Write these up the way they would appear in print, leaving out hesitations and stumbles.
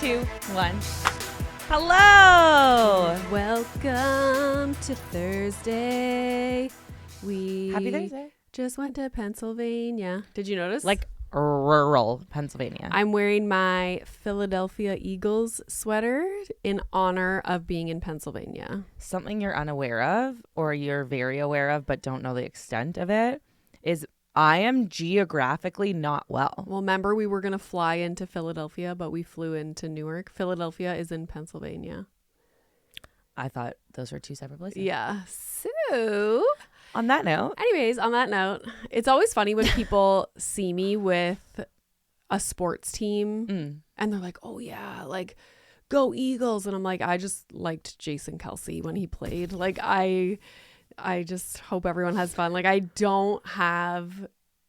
2, 1. Hello. Welcome to Thursday. Happy Thursday. Just went to Pennsylvania. Did you notice? Like rural Pennsylvania. I'm wearing my Philadelphia Eagles sweater in honor of being in Pennsylvania. Something you're unaware of or you're very aware of but don't know the extent of it is I am geographically not well. Well, remember we were going to fly into Philadelphia, but we flew into Newark. Philadelphia is in Pennsylvania. I thought those were two separate places. Yeah. So, on that note. Anyways, on that note, it's always funny when people see me with a sports team and they're like, oh yeah, like go Eagles. And I'm like, I just liked Jason Kelsey when he played. Like I just hope everyone has fun. Like I don't have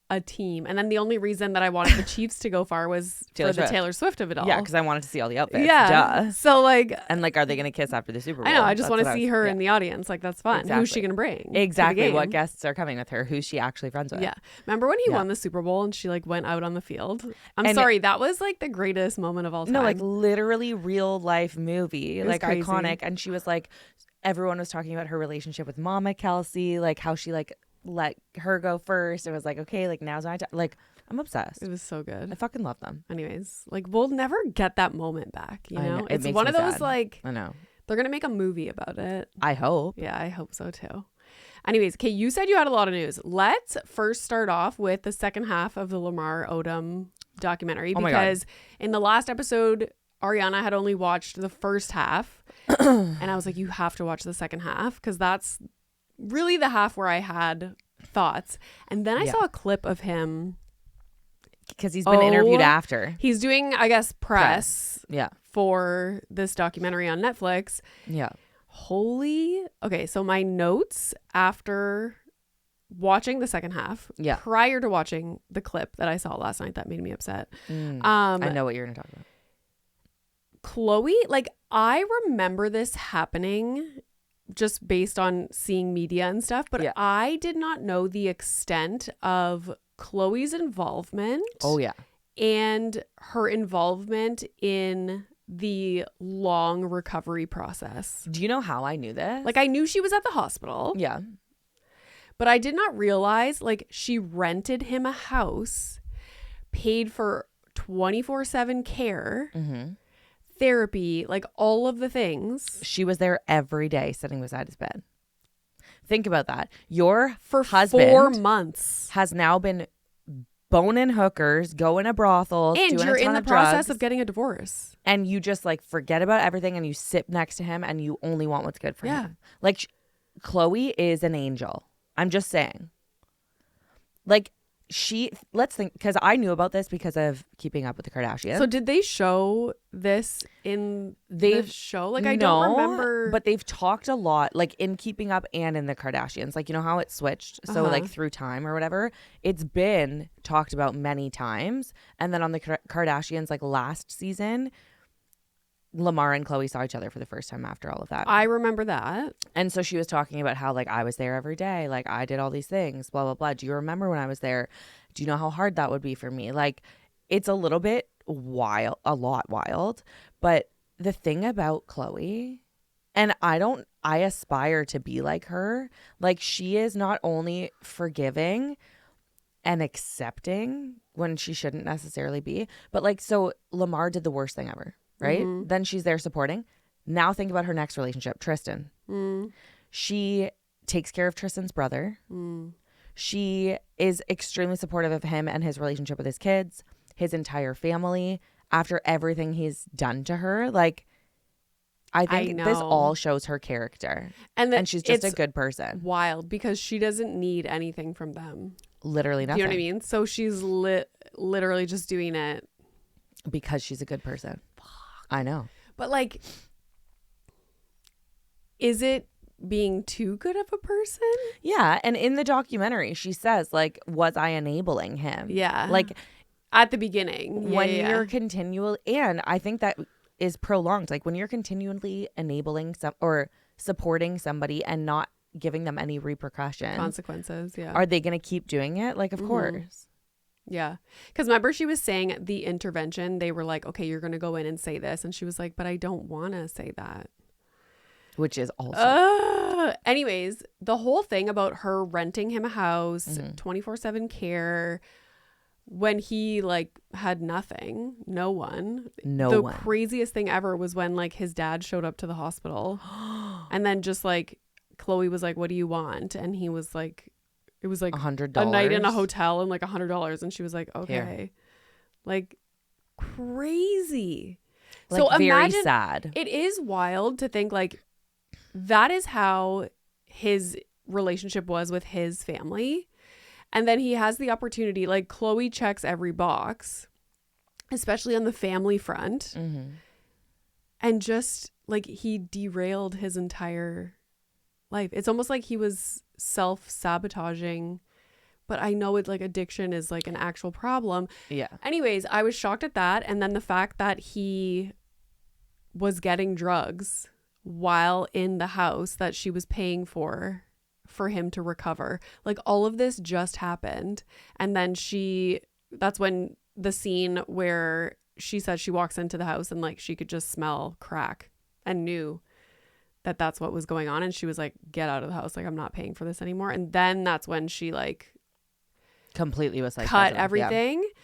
a team. And then the only reason that I wanted the Chiefs to go far was for the Taylor Swift of it all. Yeah, because I wanted to see all the outfits. Yeah. Duh. So like. And like, are they going to kiss after the Super Bowl? I know. I just want to see her in the audience. Like that's fun. Exactly. Who's she going to bring? Exactly. What guests are coming with her? Who's she actually friends with? Yeah. Remember when he won the Super Bowl and she like went out on the field? I'm sorry. That was like the greatest moment of all time. No, like literally real life movie. Like crazy. Iconic. And she was like, everyone was talking about her relationship with Mama Kelsey, like how she like let her go first. It was like, okay, like now's my time. Like I'm obsessed. It was so good. I fucking love them. Anyways, like we'll never get that moment back, you know? It's one of those sad. like I know. They're gonna make a movie about it. I hope. Yeah, I hope so too. Anyways, okay, you said you had a lot of news. Let's first start off with the second half of the Lamar Odom documentary because in the last episode, Ariana had only watched the first half. And I was like, you have to watch the second half because that's really the half where I had thoughts. And then I saw a clip of him. Because he's been interviewed after. He's doing, I guess, press Yeah. for this documentary on Netflix. Yeah. Okay, so my notes after watching the second half, prior to watching the clip that I saw last night that made me upset. I know what you're going to talk about. Khloe, like I remember this happening just based on seeing media and stuff, but I did not know the extent of Khloe's involvement. Oh yeah. And her involvement in the long recovery process. Do you know how I knew this? Like I knew she was at the hospital. Yeah. But I did not realize like she rented him a house, paid for 24/7 care. Therapy, like all of the things. She was there every day sitting beside his bed. Think about that. Your husband 4 months has now been boning hookers, going to brothels, and doing you're a ton in the of process drugs, of getting a divorce. and you just like forget about everything and you sit next to him and you only want what's good for him. Like Khloe is an angel. I'm just saying. Like let's think, because I knew about this because of Keeping Up with the Kardashians. So did they show this in the show? Like I don't remember. But they've talked a lot, like in Keeping Up and in the Kardashians. Like, you know how it switched? So like through time or whatever, it's been talked about many times. And then on the Kardashians, like last season, Lamar and Khloe saw each other for the first time after all of that. I remember that. And so she was talking about how like I was there every day, like I did all these things, blah, blah, blah. Do you remember when I was there? Do you know how hard that would be for me? Like it's a little bit wild, a lot wild. But the thing about Khloe, and I aspire to be like her. Like she is not only forgiving and accepting when she shouldn't necessarily be, but like, so Lamar did the worst thing ever. Right? Then she's there supporting. Now think about her next relationship, Tristan. She takes care of Tristan's brother. She is extremely supportive of him and his relationship with his kids, his entire family, after everything he's done to her. Like, I think this all shows her character. And she's just a good person. Wild because she doesn't need anything from them. Literally nothing. You know what I mean? So she's literally just doing it. Because she's a good person. I know. But like, is it being too good of a person? Yeah. And in the documentary, she says, like, was I enabling him? Yeah. Like at the beginning. When you're continually, and I think that is prolonged. Like when you're continually enabling or supporting somebody and not giving them any repercussions. Consequences. Yeah. Are they going to keep doing it? Like, of course. Yeah. Because remember, she was saying the intervention, they were like, okay, you're going to go in and say this. And she was like, but I don't want to say that. Which is also. Anyways, the whole thing about her renting him a house, 24/7 care, when he like had nothing, no one. The craziest thing ever was when like his dad showed up to the hospital and then just like Khloe was like, what do you want? And he was like, it was like $100 a night in a hotel and like $100. And she was like, okay. Here. Like crazy. Like, so very imagine, sad. it is wild to think like that is how his relationship was with his family. And then he has the opportunity, like Khloe checks every box, especially on the family front. And just like he derailed his entire life. It's almost like he was self-sabotaging, but I know it like addiction is like an actual problem. Yeah. Anyways, I was shocked at that. And then the fact that he was getting drugs while in the house that she was paying for him to recover. Like all of this just happened. And then that's when the scene where she said she walks into the house and like she could just smell crack and knew that that's what was going on. And she was like, get out of the house. Like, I'm not paying for this anymore. And then that's when she like completely was like cut everything. Yeah.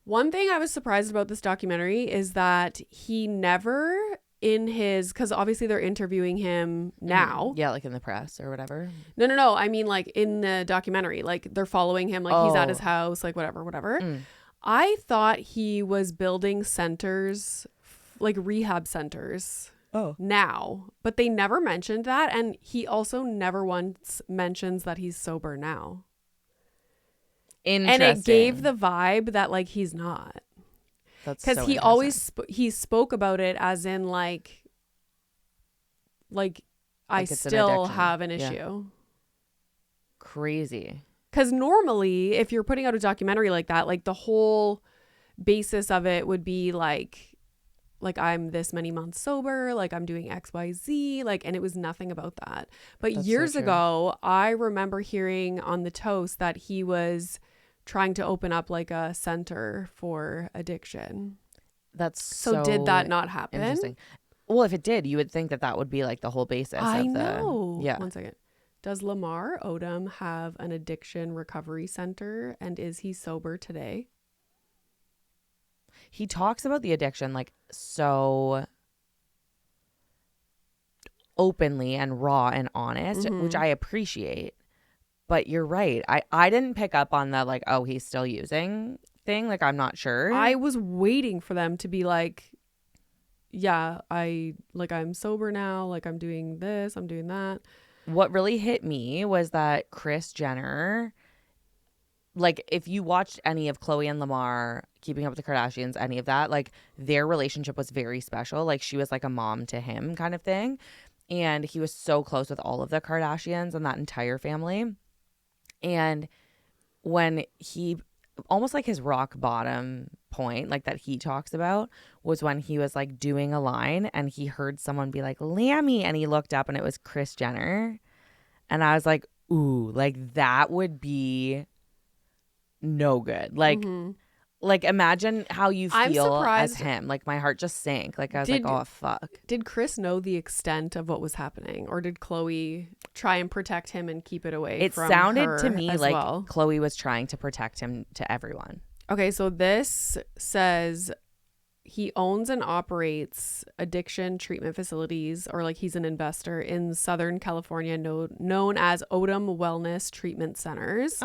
One thing I was surprised about this documentary is that he never because obviously they're interviewing him now. Yeah, like in the press or whatever. No. I mean, like in the documentary, like they're following him, like he's at his house, like whatever. I thought he was building centers, like rehab centers. Now, but they never mentioned that. And he also never once mentions that he's sober now. Interesting. And it gave the vibe that like he's not. Because so he always he spoke about it as in like I still have an issue. Yeah. Crazy. Because normally if you're putting out a documentary like that, like the whole basis of it would be like I'm this many months sober, like I'm doing XYZ, like, and it was nothing about that. But that's years ago, I remember hearing on the Toast that he was trying to open up like a center for addiction. That's so did that not happen? Interesting. Well, if it did, you would think that would be like the whole basis. I know. Yeah. 1 second. Does Lamar Odom have an addiction recovery center, and is he sober today? He talks about the addiction like so openly and raw and honest, which I appreciate. But you're right. I didn't pick up on the like, oh, he's still using thing. Like, I'm not sure. I was waiting for them to be like, yeah, I'm sober now. Like, I'm doing this, I'm doing that. What really hit me was that Kris Jenner, like, if you watched any of Khloe and Lamar, Keeping Up with the Kardashians, any of that, like, their relationship was very special. Like, she was like a mom to him kind of thing. And he was so close with all of the Kardashians and that entire family. And when he, almost like his rock bottom point, like that he talks about, was when he was like doing a line and he heard someone be like, Lammy. And he looked up and it was Kris Jenner. And I was like, ooh, like that would be no good. Like, like imagine how you feel as him. Like my heart just sank. Like I was like, oh, fuck. Did Kris know the extent of what was happening? Or did Khloe try and protect him and keep it away from her? It sounded to me like Khloe was trying to protect him to everyone. Okay, so this says he owns and operates addiction treatment facilities, or like he's an investor in Southern California known as Odom Wellness Treatment Centers.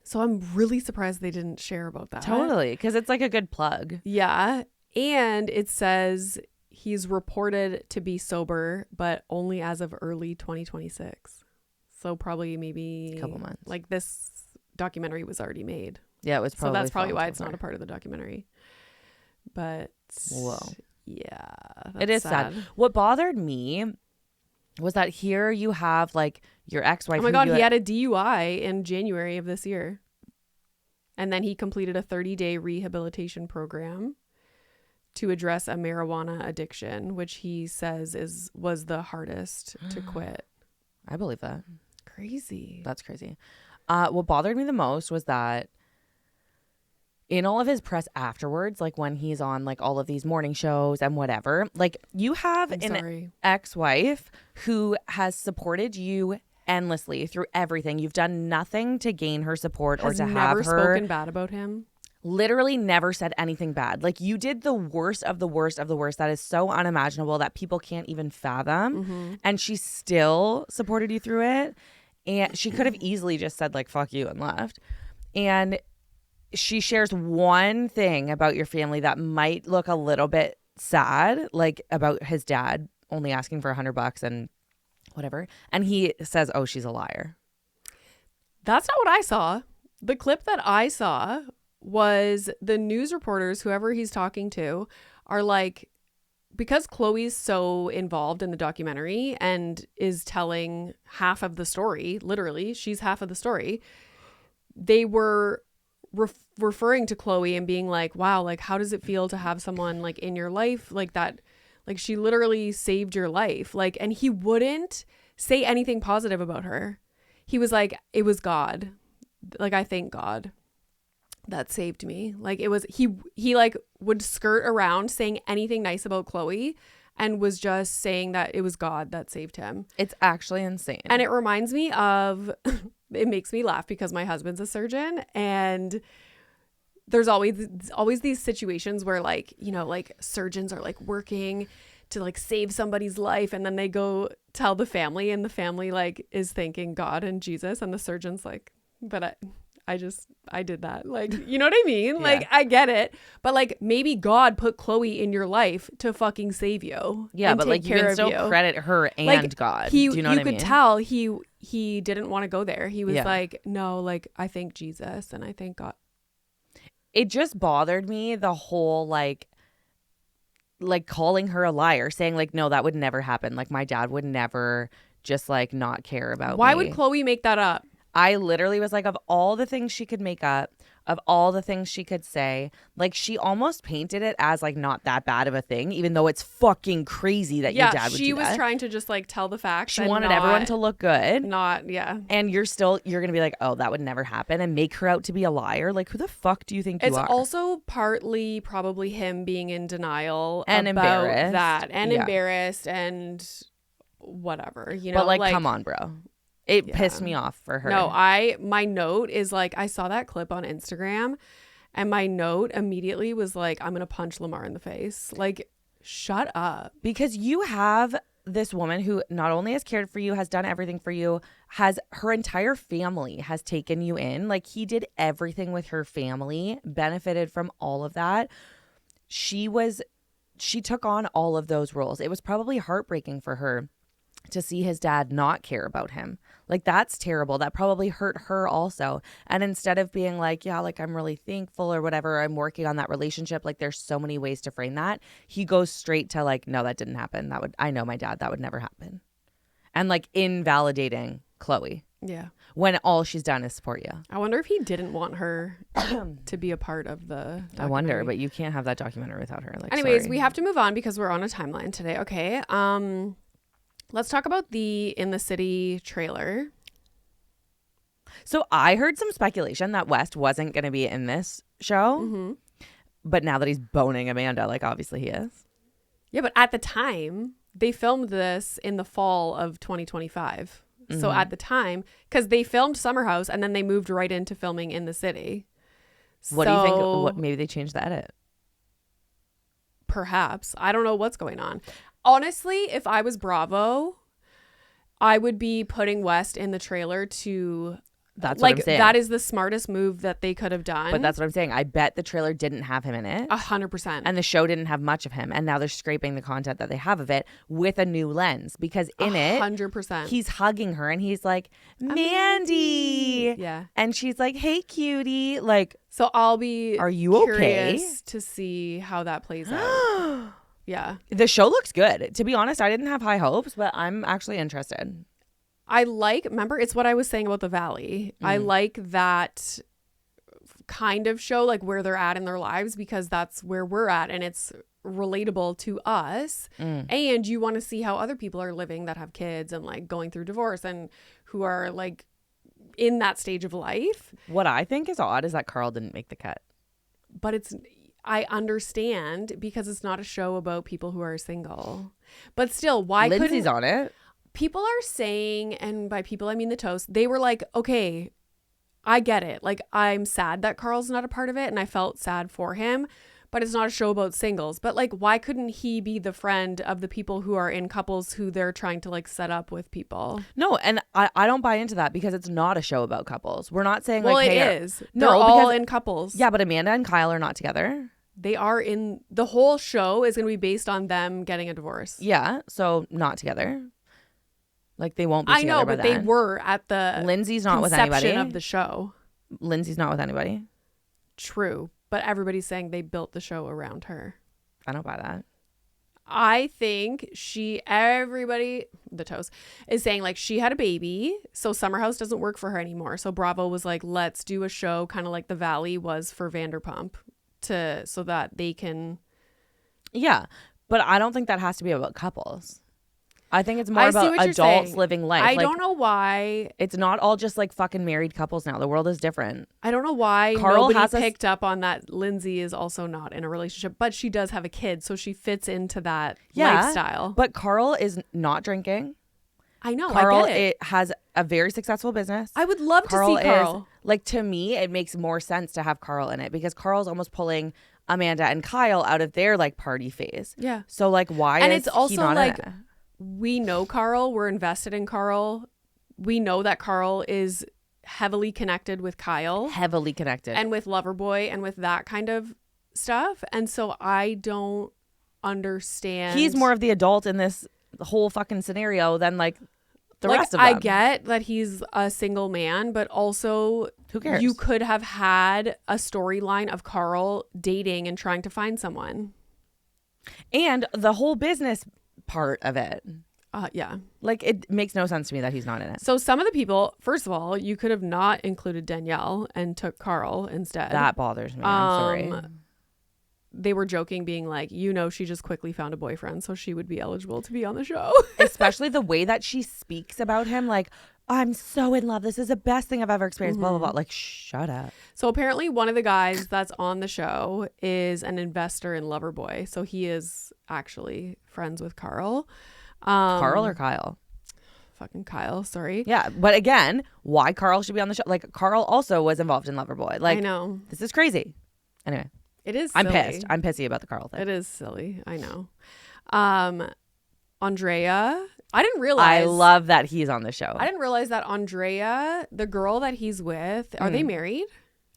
So I'm really surprised they didn't share about that. Totally, because it's like a good plug. Yeah. And it says he's reported to be sober, but only as of early 2026. So probably maybe a couple months. Like this documentary was already made. Yeah, it was probably. So that's probably why it's not a part of the documentary. But whoa. Yeah. It is sad. What bothered me was that here you have like your ex-wife. Oh my God, he had a DUI in January of this year. And then he completed a 30-day rehabilitation program to address a marijuana addiction, which he says was the hardest to quit. I believe that. Crazy. That's crazy. What bothered me the most was that in all of his press afterwards, like when he's on like all of these morning shows and whatever, like you have an ex-wife who has supported you endlessly through everything. You've done nothing to gain her support or to have her. Has never spoken bad about him. Literally never said anything bad. Like you did the worst of the worst of the worst that is so unimaginable that people can't even fathom. And she still supported you through it. And she could have easily just said like, fuck you and left. And she shares one thing about your family that might look a little bit sad, like about his dad only asking for $100 and whatever. And he says, oh, she's a liar. That's not what I saw. The clip that I saw was the news reporters, whoever he's talking to, are like, because Khloe's so involved in the documentary and is telling half of the story, literally, she's half of the story, they were referring to Khloe and being like, wow, like, how does it feel to have someone like in your life like that? Like, she literally saved your life. Like, and he wouldn't say anything positive about her. He was like, it was God. Like, I thank God that saved me. Like, it was, he like would skirt around saying anything nice about Khloe and was just saying that it was God that saved him. It's actually insane. And it reminds me of, it makes me laugh because my husband's a surgeon, and there's always these situations where, like, you know, like surgeons are like working to like save somebody's life, and then they go tell the family, and the family like is thanking God and Jesus, and the surgeon's like, but I did that. Like, you know what I mean? Yeah. Like, I get it. But like, maybe God put Khloe in your life to fucking save you. Yeah, but like, you can still credit her and like, God. Do you know what I mean? You could tell he didn't want to go there. He was like, no, like, I thank Jesus and I thank God. It just bothered me, the whole like calling her a liar, saying like, no, that would never happen. Like, my dad would never just like not care about Why me. would Khloe make that up? I literally was like, of all the things she could make up, of all the things she could say, like, she almost painted it as like not that bad of a thing, even though it's fucking crazy that your dad would do that. She was trying to just like tell the facts. She wanted everyone to look good. And you're going to be like, oh, that would never happen, and make her out to be a liar. Like, who the fuck do you think you are? It's also partly probably him being in denial and about embarrassed. That and embarrassed and whatever, you know. But like come on, bro. It pissed me off for her. No, my note is like, I saw that clip on Instagram and my note immediately was like, I'm going to punch Lamar in the face. Like, shut up. Because you have this woman who not only has cared for you, has done everything for you, has her entire family has taken you in. Like, he did everything with her family, benefited from all of that. She took on all of those roles. It was probably heartbreaking for her to see his dad not care about him. Like, that's terrible. That probably hurt her also. And instead of being like, yeah, like, I'm really thankful or whatever, I'm working on that relationship, like, there's so many ways to frame that. He goes straight to like, no, that didn't happen. I know my dad, that would never happen. And like invalidating Khloe. Yeah. When all she's done is support you. I wonder if he didn't want her to be a part of the documentary. I wonder, but you can't have that documentary without her. Like, anyways, sorry. We have to move on because we're on a timeline today. Okay. Let's talk about the In the City trailer. So I heard some speculation that West wasn't going to be in this show. But now that he's boning Amanda, like, obviously he is. Yeah, but at the time, they filmed this in the fall of 2025. So at the time, because they filmed Summer House and then they moved right into filming In the City. What do you think? Maybe they changed the edit. Perhaps. I don't know what's going on. Honestly, if I was Bravo, I would be putting West in the trailer to... That's what I'm saying. That is the smartest move that they could have done. But that's what I'm saying. I bet the trailer didn't have him in it. 100%. And the show didn't have much of him. And now they're scraping the content that they have of it with a new lens. Because in 100%. He's hugging her and he's like, Mandy. Yeah. And she's like, hey, cutie. Like, so I'll be are you okay? Curious to see how that plays out. Yeah. The show looks good. To be honest, I didn't have high hopes, but I'm actually interested. Remember, it's what I was saying about The Valley. I like that kind of show, like where they're at in their lives, because that's where we're at and it's relatable to us. And you want to see how other people are living that have kids and like going through divorce and who are like in that stage of life. What I think is odd is that Carl didn't make the cut. But I understand because it's not a show about people who are single. But still, why couldn't... Lindsay's on it. People are saying, and by people I mean the toast, they were like, okay, I get it. Like, I'm sad that Carl's not a part of it, and I felt sad for him, but it's not a show about singles. But like, why couldn't he be the friend of the people who are in couples who they're trying to like set up with people? No, and I don't buy into that because it's not a show about couples. We're not saying Well, like, it hey, is. No, They're all because- in couples. Yeah, but Amanda and Kyle are not together. They are in... The whole show is going to be based on them getting a divorce. Yeah, so not together. Like, they won't be I together know, by but they then. were at the Lindsay's not with conception anybody. of the show. Lindsay's not with anybody. True, but everybody's saying they built the show around her. I don't buy that. I think everybody, the toast, is saying like she had a baby, so Summer House doesn't work for her anymore. So Bravo was like, let's do a show kind of like The Valley was for Vanderpump so that they can... Yeah, but I don't think that has to be about couples. I think it's more I see about what you're adults saying. living life. I Like, don't know why. It's not all just like fucking married couples now. The world is different. I don't know why Carl nobody has picked up on that Lindsay is also not in a relationship, but she does have a kid, so she fits into that lifestyle. But Carl is not drinking. I know. Carl I get it. has a very successful business. I would love Carl to see Carl. is like, to me, it makes more sense to have Carl in it because Carl's almost pulling Amanda and Kyle out of their like party phase. Yeah. So like, why And is it's also he not like, in it? we know Carl. We're invested in Carl. We know that Carl is heavily connected with Kyle. Heavily connected. And with Loverboy and with that kind of stuff. And so I don't understand. He's more of the adult in this whole fucking scenario than like the like, rest of them. I get that he's a single man, but also Who cares? you could have had a storyline of Carl dating and trying to find someone. And the whole business part of it. Yeah. Like, it makes no sense to me that he's not in it. So some of the people, first of all, you could have not included Danielle and took Carl instead. That bothers me. I'm sorry. They were joking, being like, she just quickly found a boyfriend, so she would be eligible to be on the show. Especially the way that she speaks about him, like, I'm so in love. This is the best thing I've ever experienced, blah, blah, blah. Like, shut up. So apparently one of the guys that's on the show is an investor in Loverboy. So he is actually friends with Carl. Carl or Kyle? Fucking Kyle, sorry. Yeah, but again, why Carl should be on the show? Like, Carl also was involved in Loverboy. Like, I know. this is crazy. Anyway. It is I'm silly. pissed. I'm pissy about the Carl thing. It is silly. I know. Andrea, I didn't realize. I love that he's on the show. I didn't realize that Andrea, the girl that he's with, are they married?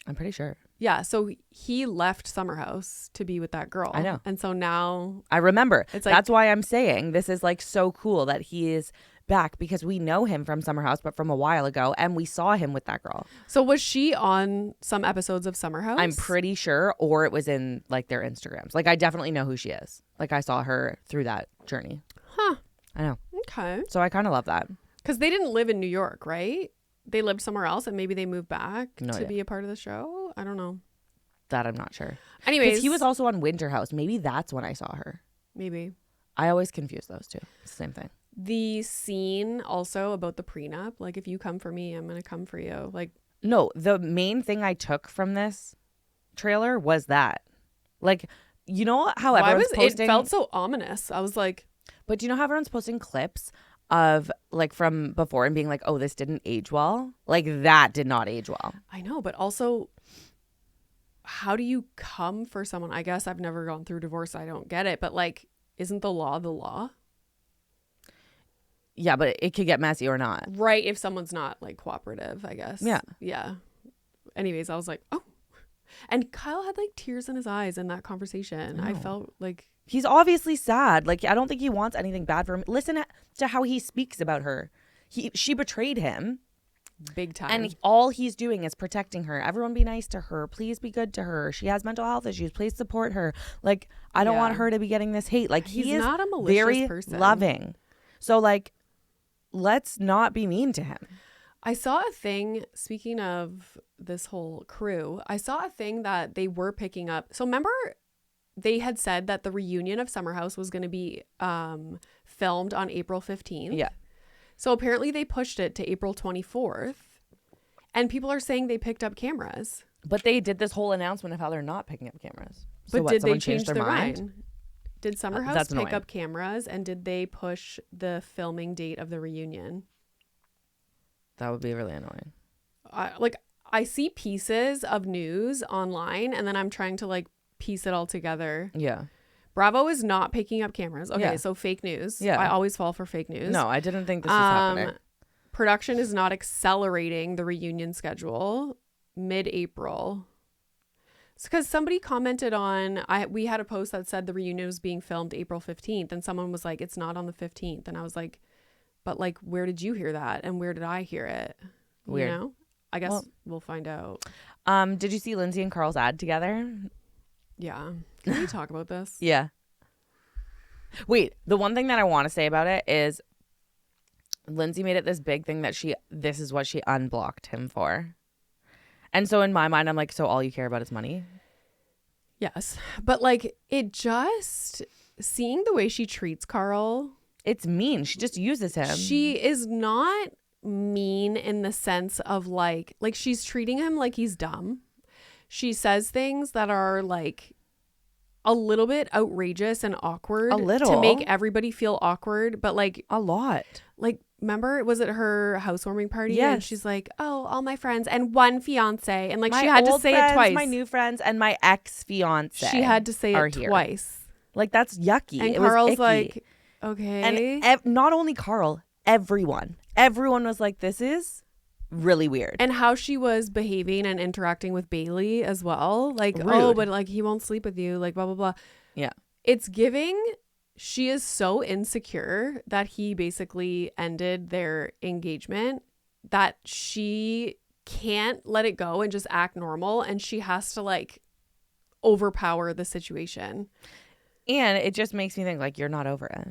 I'm pretty sure. Yeah. So he left Summer House to be with that girl. I know. And so now I remember. It's like- That's why I'm saying this is like so cool that he is back because we know him from Summer House, but from a while ago, and we saw him with that girl. So was she on some episodes of Summer House? I'm pretty sure, or it was in like their Instagrams. Like, I definitely know who she is. Like, I saw her through that journey. Huh. I know. Okay. So I kind of love that. Because they didn't live in New York, right? They lived somewhere else, and maybe they moved back No to idea. be a part of the show. I don't know. That I'm not sure. Anyways, Because he was also on Winter House. Maybe that's when I saw her. maybe. I always confuse those two. It's the same thing. The scene also about the prenup, like, if you come for me, I'm gonna come for you. Like, No, the main thing I took from this trailer was that. Like, you know how everyone's posting... It felt so ominous. I was like... But do you know how everyone's posting clips of, like, from before and being like, oh, this didn't age well? Like, that did not age well. I know, but also, how do you come for someone? I guess I've never gone through divorce. I don't get it. But, like, isn't the law the law? Yeah, but it could get messy or not. Right, if someone's not, like, cooperative, I guess. Yeah. Yeah. Anyways, I was like, oh. And Kyle had, like, tears in his eyes in that conversation. I No. felt like... He's obviously sad. Like, I don't think he wants anything bad for him. Listen to how he speaks about her. She betrayed him. Big time. And all he's doing is protecting her. Everyone be nice to her. Please be good to her. She has mental health issues. Please support her. Like, I don't want her to be getting this hate. Like, He's he is not a malicious very person. loving. So, like, let's not be mean to him. I saw a thing, speaking of this whole crew, I saw a thing that they were picking up. So remember, they had said that the reunion of Summer House was going to be filmed on April 15th. Yeah. So apparently they pushed it to April 24th. And people are saying they picked up cameras. But they did this whole announcement of how they're not picking up cameras. But what, did they someone change changed their mind? mind? Did Summer House That's pick annoying. up cameras, and did they push the filming date of the reunion? That would be really annoying. I see pieces of news online, and then I'm trying to like piece it all together. Yeah. Bravo is not picking up cameras. Okay, Yeah. so fake news. Yeah. I always fall for fake news. No, I didn't think this was happening. Production is not accelerating the reunion schedule mid-April. It's because somebody commented on, we had a post that said the reunion was being filmed April 15th, and someone was like, it's not on the 15th. And I was like, but like, where did you hear that? And where did I hear it? Weird. You know? I guess we'll find out. Did you see Lindsay and Carl's ad together? Yeah. Can we talk about this? Yeah. Wait, the one thing that I want to say about it is Lindsay made it this big thing that this is what she unblocked him for. And so in my mind, I'm like, so all you care about is money? Yes. But like, seeing the way she treats Carl. It's mean. She just uses him. She is not mean in the sense of like she's treating him like he's dumb. She says things that are like a little bit outrageous and awkward. A little. To make everybody feel awkward, but like a lot. Like, remember, was it her housewarming party? Yes. And she's like, oh, all my friends and one fiance. And like, My she had to old say friends, it twice. My new friends and my ex-fiance. She had to say it here. twice. Like, that's yucky. And It was Carl's icky. like, okay. And not only Carl, everyone was like, this is really weird. And how she was behaving and interacting with Bailey as well. Like, Rude. oh, but like, he won't sleep with you. Like, blah, blah, blah. Yeah. It's giving, she is so insecure that he basically ended their engagement that she can't let it go and just act normal. And she has to like overpower the situation. And it just makes me think like, you're not over it.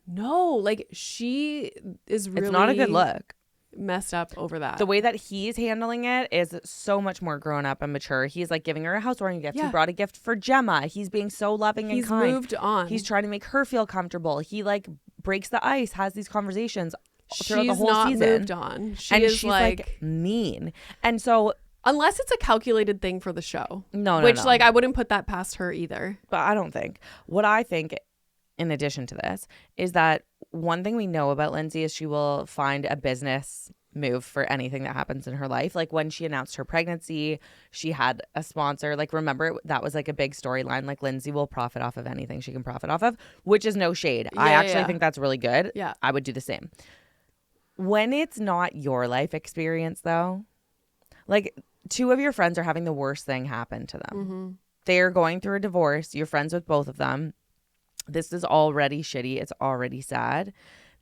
No, like she is really It's not a good look. Messed up over that. The way that he's handling it is so much more grown up and mature. He's like giving her a housewarming gift. Yeah. He brought a gift for Gemma. He's being so loving and He's kind. moved on. He's trying to make her feel comfortable. He like breaks the ice, has these conversations throughout the She's whole not season. moved on. She And is she's like mean. And so unless it's a calculated thing for the show. No, which like I wouldn't put that past her either. But I don't think. What I think in addition to this is that one thing we know about Lindsay is she will find a business move for anything that happens in her life. Like when she announced her pregnancy, she had a sponsor. Like remember that was like a big storyline. Like Lindsay will profit off of anything she can profit off of, which is no shade. I actually think that's really good. Yeah. I would do the same. When it's not your life experience though, like two of your friends are having the worst thing happen to them. Mm-hmm. They're going through a divorce. You're friends with both of them. This is already shitty. It's already sad.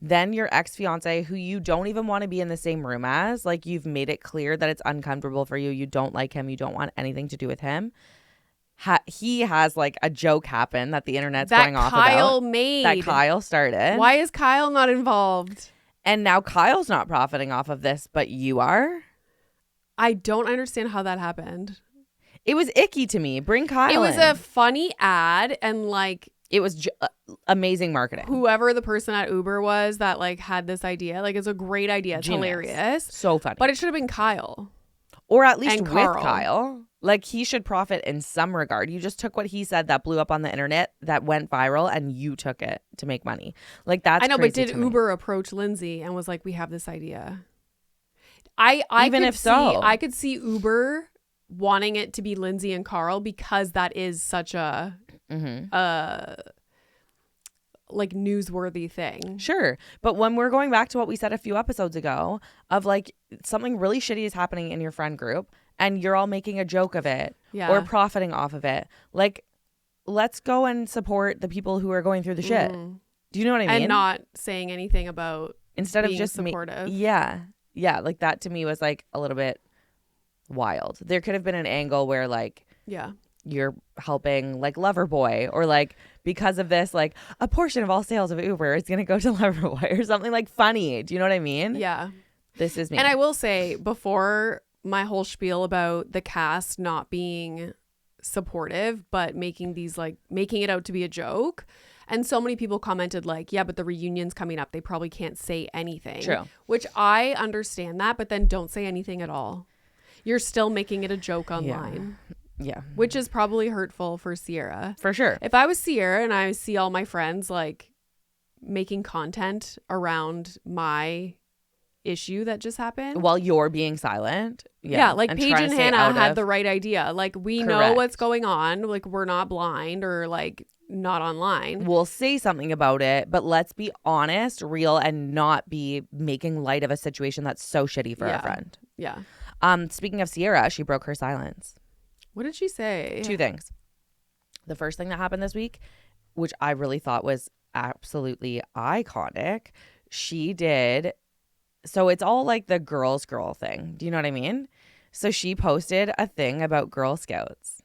Then your ex-fiance, who you don't even want to be in the same room as, like you've made it clear that it's uncomfortable for you. You don't like him. You don't want anything to do with him. He has like a joke happen that the internet's going off about. That Kyle started. Why is Kyle not involved? And now Kyle's not profiting off of this, but you are? I don't understand how that happened. It was icky to me. Bring Kyle It was in. a funny ad and like It was amazing marketing. whoever the person at Uber was that like had this idea, like it's a great idea. It's Genius. hilarious. So funny. But it should have been Kyle. Or at least and with Carl. Kyle. Like he should profit in some regard. You just took what he said that blew up on the internet, that went viral, and you took it to make money. Like that's I know, crazy but did to me. Uber approach Lindsay and was like, we have this idea? I Even could if so. I could see Uber wanting it to be Lindsay and Carl because that is such a like newsworthy thing. Sure. But when we're going back to what we said a few episodes ago of like something really shitty is happening in your friend group and you're all making a joke of it or profiting off of it, like let's go and support the people who are going through the shit. Do you know what I mean? And not saying anything about instead of being just supportive. Yeah. Like that to me was like a little bit wild. There could have been an angle where like you're helping like Loverboy or like because of this like a portion of all sales of Uber is going to go to Loverboy or something like funny. Do you know what I mean? Yeah. This is me. And I will say before my whole spiel about the cast not being supportive but making it out to be a joke. And so many people commented like, yeah, but the reunion's coming up. They probably can't say anything. True. Which I understand that, but then don't say anything at all. You're still making it a joke online. Yeah. Which is probably hurtful for Ciara. For sure. If I was Ciara and I see all my friends like making content around my issue that just happened while you're being silent. Yeah, like Paige and Hannah had the right idea. Like we know what's going on. Like we're not blind or like not online. We'll say something about it, but let's be honest, real, and not be making light of a situation that's so shitty for our friend. Yeah. Speaking of Ciara, she broke her silence. What did she say? 2 things. The first thing that happened this week, which I really thought was absolutely iconic, she did. So it's all like the girl thing. Do you know what I mean? So she posted a thing about Girl Scouts.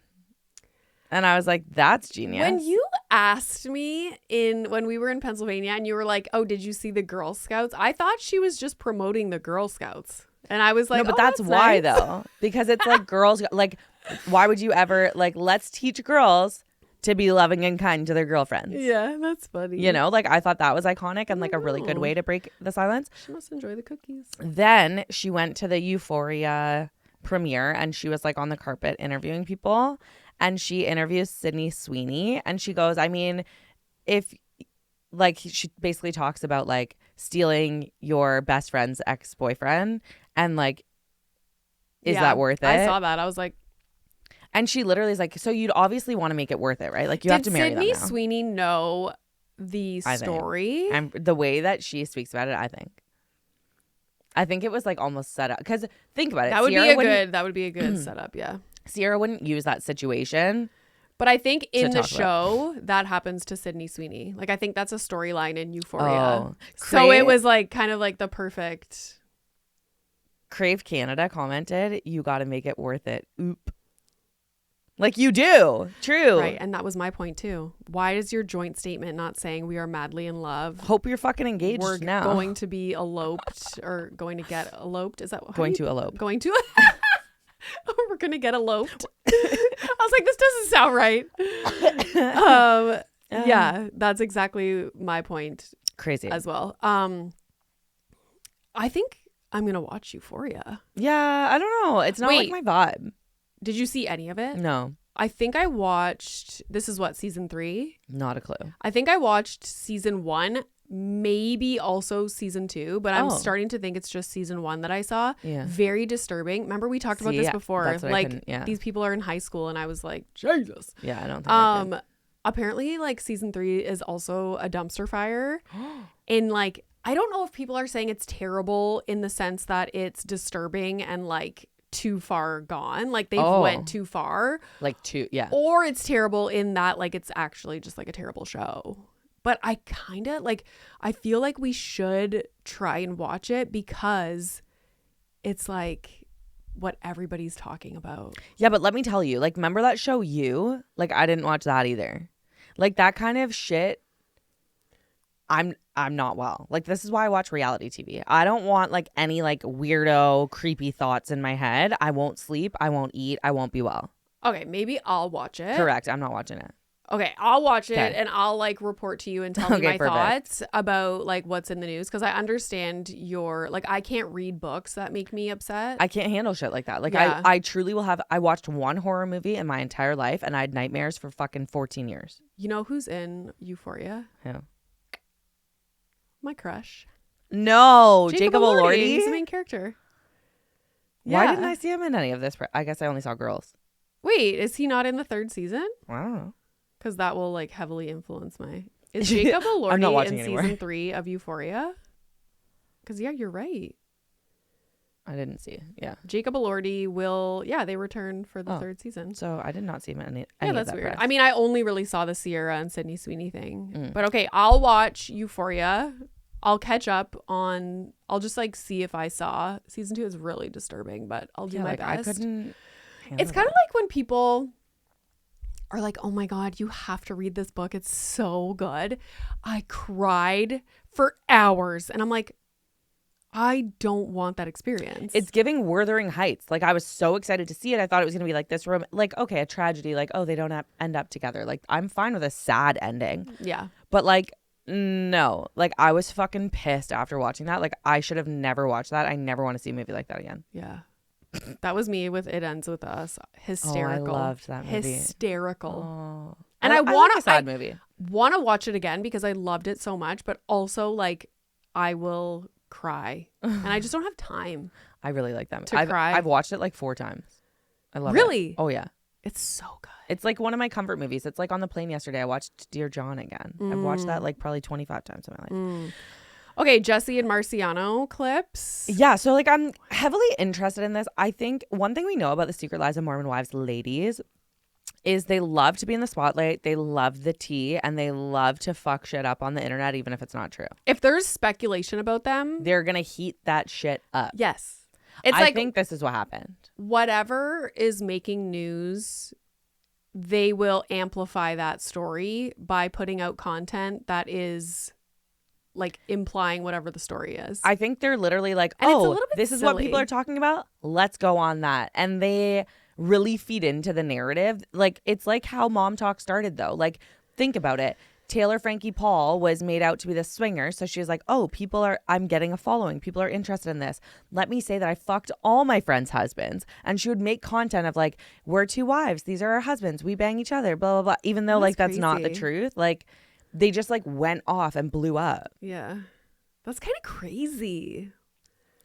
And I was like, that's genius. When you asked me when we were in Pennsylvania and you were like, oh, did you see the Girl Scouts? I thought she was just promoting the Girl Scouts. And I was like, no, but that's why nice. Though. Because it's like girls, like, why would you ever, like, let's teach girls to be loving and kind to their girlfriends. Yeah, that's funny. You know, like I thought that was iconic and like a really good way to break the silence. She must enjoy the cookies. Then she went to the Euphoria premiere and she was like on the carpet interviewing people. And she interviews Sydney Sweeney and she goes, I mean, if like she basically talks about like stealing your best friend's ex-boyfriend and like, is that worth it? I saw that. I was like, and she literally is like, so you'd obviously want to make it worth it, right? Like you have to marry them now. Did Sydney Sweeney know the story? And the way that she speaks about it, I think it was like almost set up. Because think about it. That would be a good setup, yeah. Ciara wouldn't use that situation. But I think in the show, that happens to Sydney Sweeney. Like, I think that's a storyline in Euphoria. Oh, so it was like kind of like the perfect. Crave Canada commented, you got to make it worth it. Oop. Like you do. True. Right. And that was my point too. Why is your joint statement not saying we are madly in love? Hope you're fucking engaged We're now. going to be eloped or going to get eloped. Is that going to elope? Going to. We're going to get eloped. I was like, this doesn't sound right. Yeah, that's exactly my point. Crazy. As well. I think I'm going to watch Euphoria. Yeah, I don't know. It's not like my vibe. Did you see any of it? No. I think I watched, this is what, season 3? Not a clue. I think I watched season 1, maybe also season 2, but I'm starting to think it's just season 1 that I saw. Yeah. Very disturbing. Remember we talked about this before. Like these people are in high school and I was like, Jesus. Yeah, I don't think I could. Apparently like season 3 is also a dumpster fire. And like, I don't know if people are saying it's terrible in the sense that it's disturbing and like too far gone, like they've went too far, like too, yeah, or it's terrible in that like it's actually just like a terrible show. But I kind of like, I feel like we should try and watch it because it's like what everybody's talking about. Yeah, but let me tell you, like, remember that show You? Like, I didn't watch that either. Like that kind of shit. I'm not well. Like, this is why I watch reality TV. I don't want like any like weirdo, creepy thoughts in my head. I won't sleep. I won't eat. I won't be well. Okay, maybe I'll watch it. Correct. I'm not watching it. Okay, I'll watch it and I'll like report to you and tell me my thoughts about like what's in the news because I understand your like I can't read books that make me upset. I can't handle shit like that. Like I truly will have. I watched one horror movie in my entire life and I had nightmares for fucking 14 years. You know who's in Euphoria? Who? My crush. No, Jacob Elordi. He's the main character. Why didn't I see him in any of this? I guess I only saw girls. Wait, is he not in the 3rd season? I don't know. Because that will like heavily influence my. Is Jacob Elordi in anymore. season 3 of Euphoria? Because yeah, you're right. I didn't see it. Yeah. Jacob Elordi will. Yeah, they return for the 3rd season. So I did not see him in any. Yeah, that's of that weird. press. I mean, I only really saw the Ciara and Sydney Sweeney thing. But okay, I'll watch Euphoria. I'll catch up on. I'll just like see if I saw season 2 is really disturbing, but I'll do my best. I couldn't. It's kind of like when people are like, "Oh my God, you have to read this book. It's so good." I cried for hours, and I'm like, I don't want that experience. It's giving Wuthering Heights. Like I was so excited to see it. I thought it was gonna be like this like okay, a tragedy. Like oh, they don't end up together. Like I'm fine with a sad ending. Yeah, but like. No, like I was fucking pissed after watching that. Like I should have never watched that. I never want to see a movie like that again. Yeah. That was me with It Ends With Us. Hysterical. Oh, I loved that movie. Hysterical. Oh. And I like a sad movie. want to watch it again because I loved it so much, but also like I will cry and I just don't have time. I really like that movie. To cry. I've watched it like 4 times. I love it. Really? Oh yeah. It's so good. It's like one of my comfort movies. It's like on the plane yesterday. I watched Dear John again. I've watched that like probably 25 times in my life. Okay, Jessi and Marciano clips. Yeah, so like I'm heavily interested in this. I think one thing we know about the Secret Lives of Mormon Wives ladies is they love to be in the spotlight, they love the tea, and they love to fuck shit up on the internet even if it's not true. If there's speculation about them, they're gonna heat that shit up. Yes. It's I think this is what happened. Whatever is making news, they will amplify that story by putting out content that is like implying whatever the story is. I think they're literally like, and oh, this is what people are talking about. Let's go on that. And they really feed into the narrative. Like, it's like how Mom Talk started, though. Like, think about it. Taylor Frankie Paul was made out to be the swinger. So she was like, oh, I'm getting a following. People are interested in this. Let me say that I fucked all my friends' husbands. And she would make content of like, we're 2 wives. These are our husbands. We bang each other, blah, blah, blah. Even though that's not the truth. Like, they just like went off and blew up. Yeah. That's kind of crazy.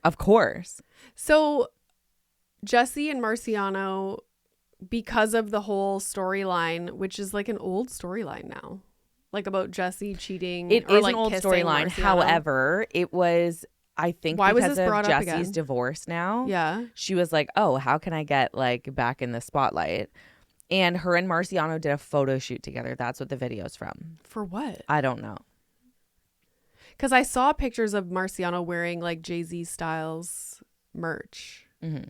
Of course. So Jessi and Marciano, because of the whole storyline, which is like an old storyline now, like about Jessi cheating. It or is like an old kissing storyline. Marciano. However, it was, I think, Why was because this of brought up Jessie's again? divorce now. Yeah. She was like, oh, how can I get like back in the spotlight? And her and Marciano did a photo shoot together. That's what the video's from. For what? I don't know. Because I saw pictures of Marciano wearing like Jay-Z Styles merch. Mm-hmm.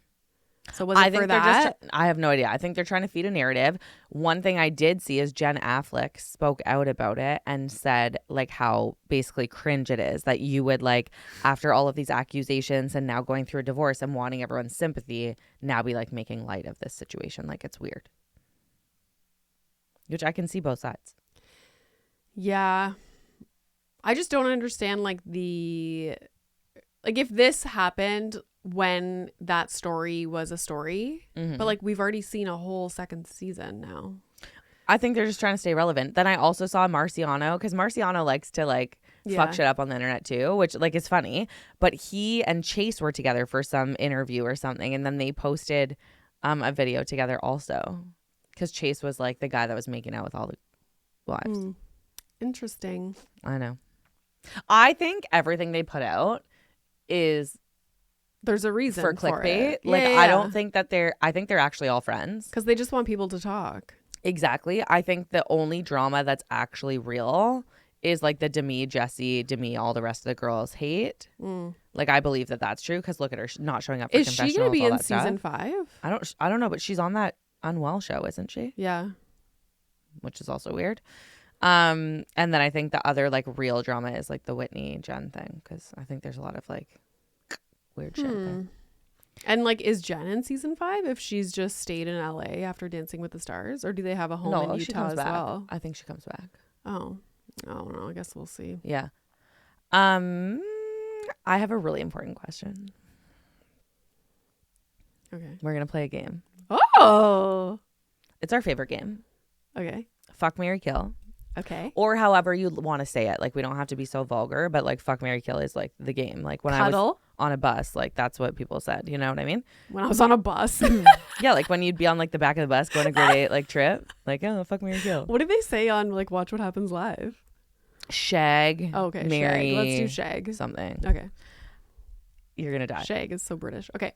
So was it for that? I have no idea. I think they're trying to feed a narrative. One thing I did see is Jen Affleck spoke out about it and said like how basically cringe it is that you would like, after all of these accusations and now going through a divorce and wanting everyone's sympathy, now be like making light of this situation. Like, it's weird. Which I can see both sides. Yeah. I just don't understand like if this happened when that story was a story, but like we've already seen a whole second season now. I think they're just trying to stay relevant. Then I also saw Marciano, because Marciano likes to like fuck shit up on the internet too, which like is funny. But he and Chase were together for some interview or something, and then they posted a video together also, because Chase was like the guy that was making out with all the wives. Interesting. I know. I think everything they put out is there's a reason for clickbait. It. Like, yeah. I don't think that I think they're actually all friends. Because they just want people to talk. Exactly. I think the only drama that's actually real is like the Demi, Jessi, Demi, all the rest of the girls hate. Like, I believe that that's true, because look at her not showing up for confessionals. Is she going to be in season 5? I don't know, but she's on that Unwell show, isn't she? Yeah. Which is also weird. And then I think the other like real drama is like the Whitney Jen thing, because I think there's a lot of like weird shit there. And like, is Jen in season 5 if she's just stayed in LA after Dancing with the Stars, or do they have a home in Utah as well? I think she comes back. Oh, I don't know. I guess we'll see. Yeah. I have a really important question. Okay. We're gonna play a game. Oh. It's our favorite game. Okay. Fuck, marry, kill. Okay. Or however you want to say it. Like, we don't have to be so vulgar, but like fuck, marry, kill is like the game. Like, when I was on a bus, like that's what people said. You know what I mean? When I was on a bus. Yeah, like when you'd be on like the back of the bus going to grade 8 like trip. Like, oh, fuck, marry, kill. What did they say on like Watch What Happens Live? Shag. Oh, okay. Marry. Shag. Let's do shag. Something. Okay. You're gonna die. Shag is so British. Okay.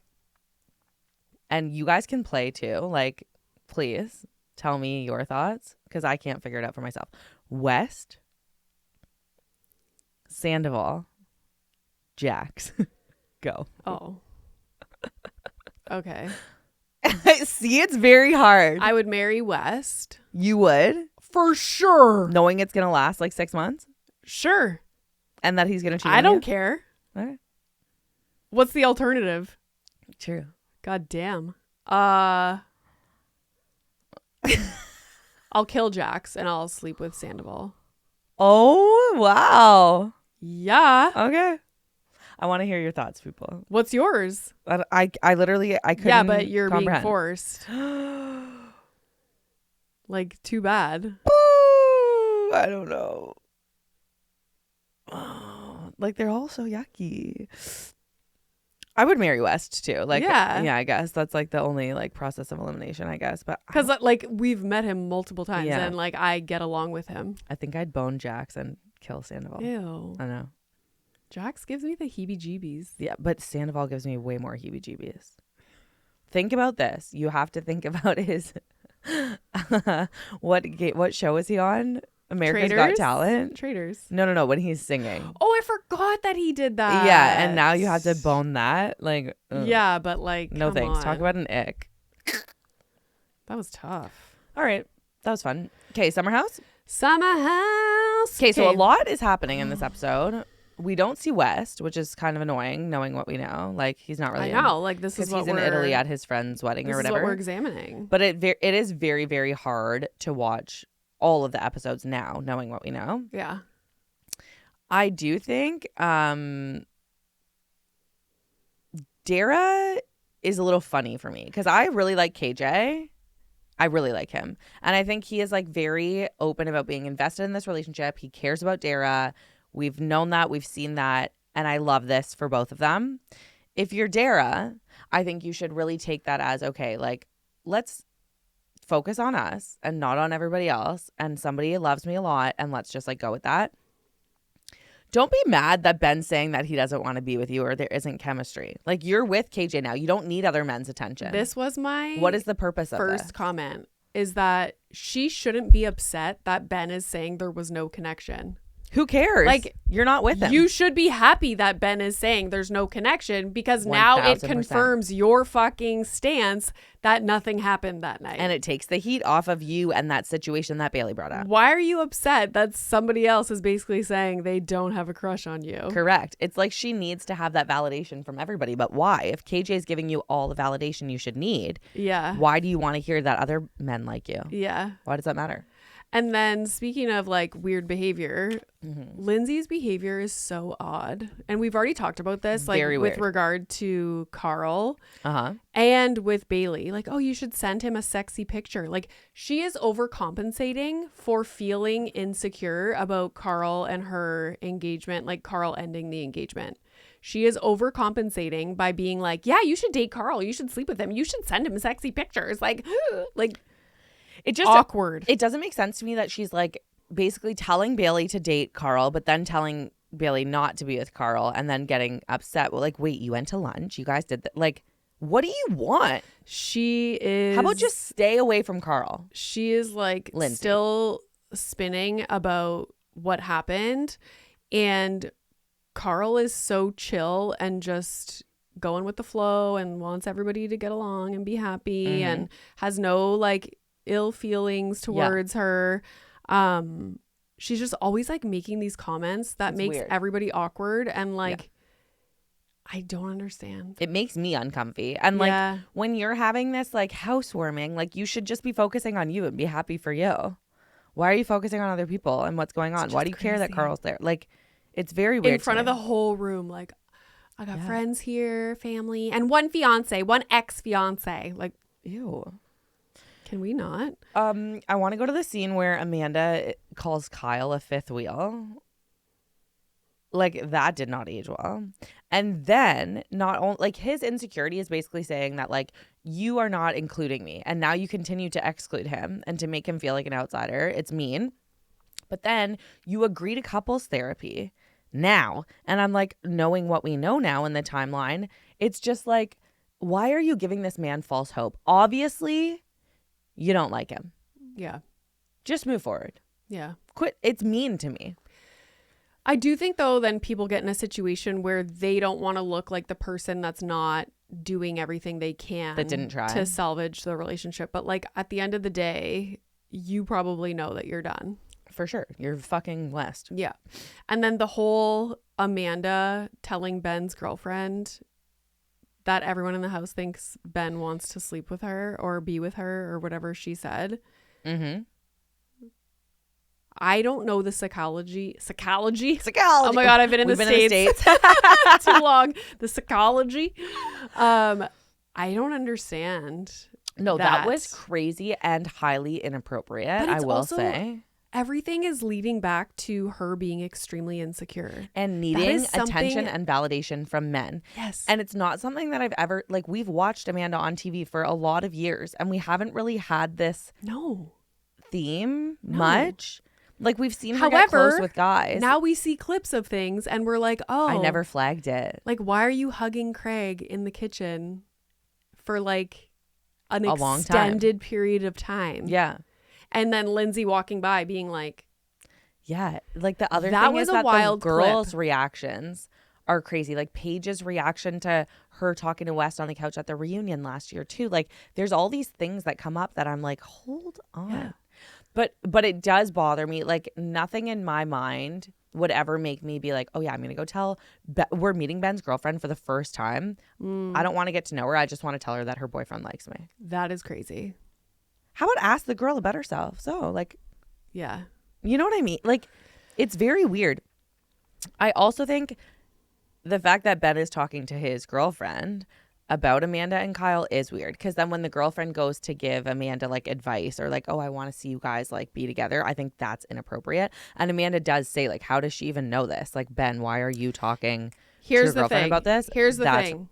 And you guys can play too. Like, please tell me your thoughts, because I can't figure it out for myself. West, Sandoval, Jax. Go. Oh. Okay. See, it's very hard. I would marry West. You would? For sure. Knowing it's going to last like 6 months? Sure. And that he's going to cheat I on don't you? care. All right. What's the alternative? True. God damn. I'll kill Jax and I'll sleep with Sandoval. Oh, wow. Yeah. Okay. I want to hear your thoughts, people. What's yours? I literally, I couldn't. Yeah, but you're comprehend. being forced. Like, too bad. Ooh, I don't know. Oh, like they're all so yucky. I would marry West too. Like, yeah, I guess that's like the only like process of elimination, I guess. But because like we've met him multiple times, Yeah. and like I get along with him. I think I'd bone Jax and kill Sandoval. Ew. I know. Jax gives me the heebie-jeebies. Yeah, but Sandoval gives me way more heebie-jeebies. Think about this. You have to think about his. What show is he on? America's Got Talent. Traders. No. When he's singing. Oh, I forgot that he did that. Yeah, and now you have to bone that. Like, ugh. Yeah, but like, no come thanks. on. Talk about an ick. That was tough. All right, that was fun. Okay, Summer House. Summer House. Okay, so a lot is happening in this episode. We don't see West, which is kind of annoying, knowing what we know. Like, he's not really. I know. Like, this is what he's in Italy at his friend's wedding or whatever. This is what we're examining. But it is very, very hard to watch all of the episodes now, knowing what we know. Yeah. I do think Dara is a little funny for me because I really like KJ. I really like him. And I think he is like very open about being invested in this relationship. He cares about Dara. We've known that. We've seen that. And I love this for both of them. If you're Dara, I think you should really take that as, okay, like, let's focus on us and not on everybody else. And somebody loves me a lot. And let's just like go with that. Don't be mad that Ben's saying that he doesn't want to be with you or there isn't chemistry. Like, you're with KJ now. You don't need other men's attention. This was my What is the purpose of this? first comment is that she shouldn't be upset that Ben is saying there was no connection. Who cares? Like, you're not with him. You should be happy that Ben is saying there's no connection because now it 1000%. confirms your fucking stance that nothing happened that night. And it takes the heat off of you and that situation that Bailey brought up. Why are you upset that somebody else is basically saying they don't have a crush on you? Correct. It's like she needs to have that validation from everybody. But why? If KJ is giving you all the validation you should need, yeah. Why do you want to hear that other men like you? Yeah. Why does that matter? And then speaking of like weird behavior, Lindsay's behavior is so odd. And we've already talked about this, like Very with weird. regard to Carl Uh-huh. and with Bailey. Like, oh, you should send him a sexy picture. Like, she is overcompensating for feeling insecure about Carl and her engagement, like Carl ending the engagement. She is overcompensating by being like, yeah, you should date Carl. You should sleep with him. You should send him sexy pictures. Like, It just awkward. It doesn't make sense to me that she's like basically telling Bailey to date Carl, but then telling Bailey not to be with Carl and then getting upset. Well, like, wait, you went to lunch? You guys did that? Like, what do you want? She is. How about just stay away from Carl? She is like Lindsay. still spinning about what happened. And Carl is so chill and just going with the flow and wants everybody to get along and be happy and has no like ill feelings towards her. She's just always like making these comments that makes weird. everybody awkward and like I don't understand. It makes me uncomfy. And like when you're having this like housewarming, like you should just be focusing on you and be happy for you. Why are you focusing on other people and what's going on? Why do you care that Carl's there? Like, it's very weird. In front of the whole room, like, I got friends here, family, and one ex-fiance. Like, ew. Can we not? I want to go to the scene where Amanda calls Kyle a fifth wheel. Like, that did not age well. And then not only like his insecurity is basically saying that like you are not including me, and now you continue to exclude him and to make him feel like an outsider. It's mean. But then you agree to couples therapy now, and I'm like, knowing what we know now in the timeline, it's just like, why are you giving this man false hope? Obviously, you don't like him. Yeah. Just move forward. Yeah. Quit. It's mean to me. I do think, though, then people get in a situation where they don't want to look like the person that's not doing everything they can That didn't try to salvage the relationship. But like at the end of the day, you probably know that you're done. For sure. You're fucking West. Yeah. And then the whole Amanda telling Ben's girlfriend that everyone in the house thinks Ben wants to sleep with her or be with her or whatever she said. I don't know the psychology. Psychology. Oh my God, I've been in the States too long. The psychology. I don't understand. No, that was crazy and highly inappropriate, But I it's will also, say. everything is leading back to her being extremely insecure. And needing attention and validation from men. Yes. And it's not something that I've ever, like, we've watched Amanda on TV for a lot of years, and we haven't really had this theme much. Like, we've seen her get close with guys. Now we see clips of things, and we're like, oh. I never flagged it. Like, why are you hugging Craig in the kitchen for, like, an extended period of time? Yeah. And then Lindsay walking by being like, yeah, like the other thing is that the girls' reactions are crazy. Like Paige's reaction to her talking to West on the couch at the reunion last year too. Like there's all these things that come up that I'm like, hold on. Yeah. But it does bother me. Like nothing in my mind would ever make me be like, oh yeah, I'm going to go tell, we're meeting Ben's girlfriend for the first time. I don't want to get to know her. I just want to tell her that her boyfriend likes me. That is crazy. How about ask the girl about herself? So like, yeah, you know what I mean? Like, it's very weird. I also think the fact that Ben is talking to his girlfriend about Amanda and Kyle is weird. Because then when the girlfriend goes to give Amanda like advice or like, oh, I want to see you guys like be together, I think that's inappropriate. And Amanda does say like, how does she even know this? Like, Ben, why are you talking to your girlfriend about this? Here's the thing.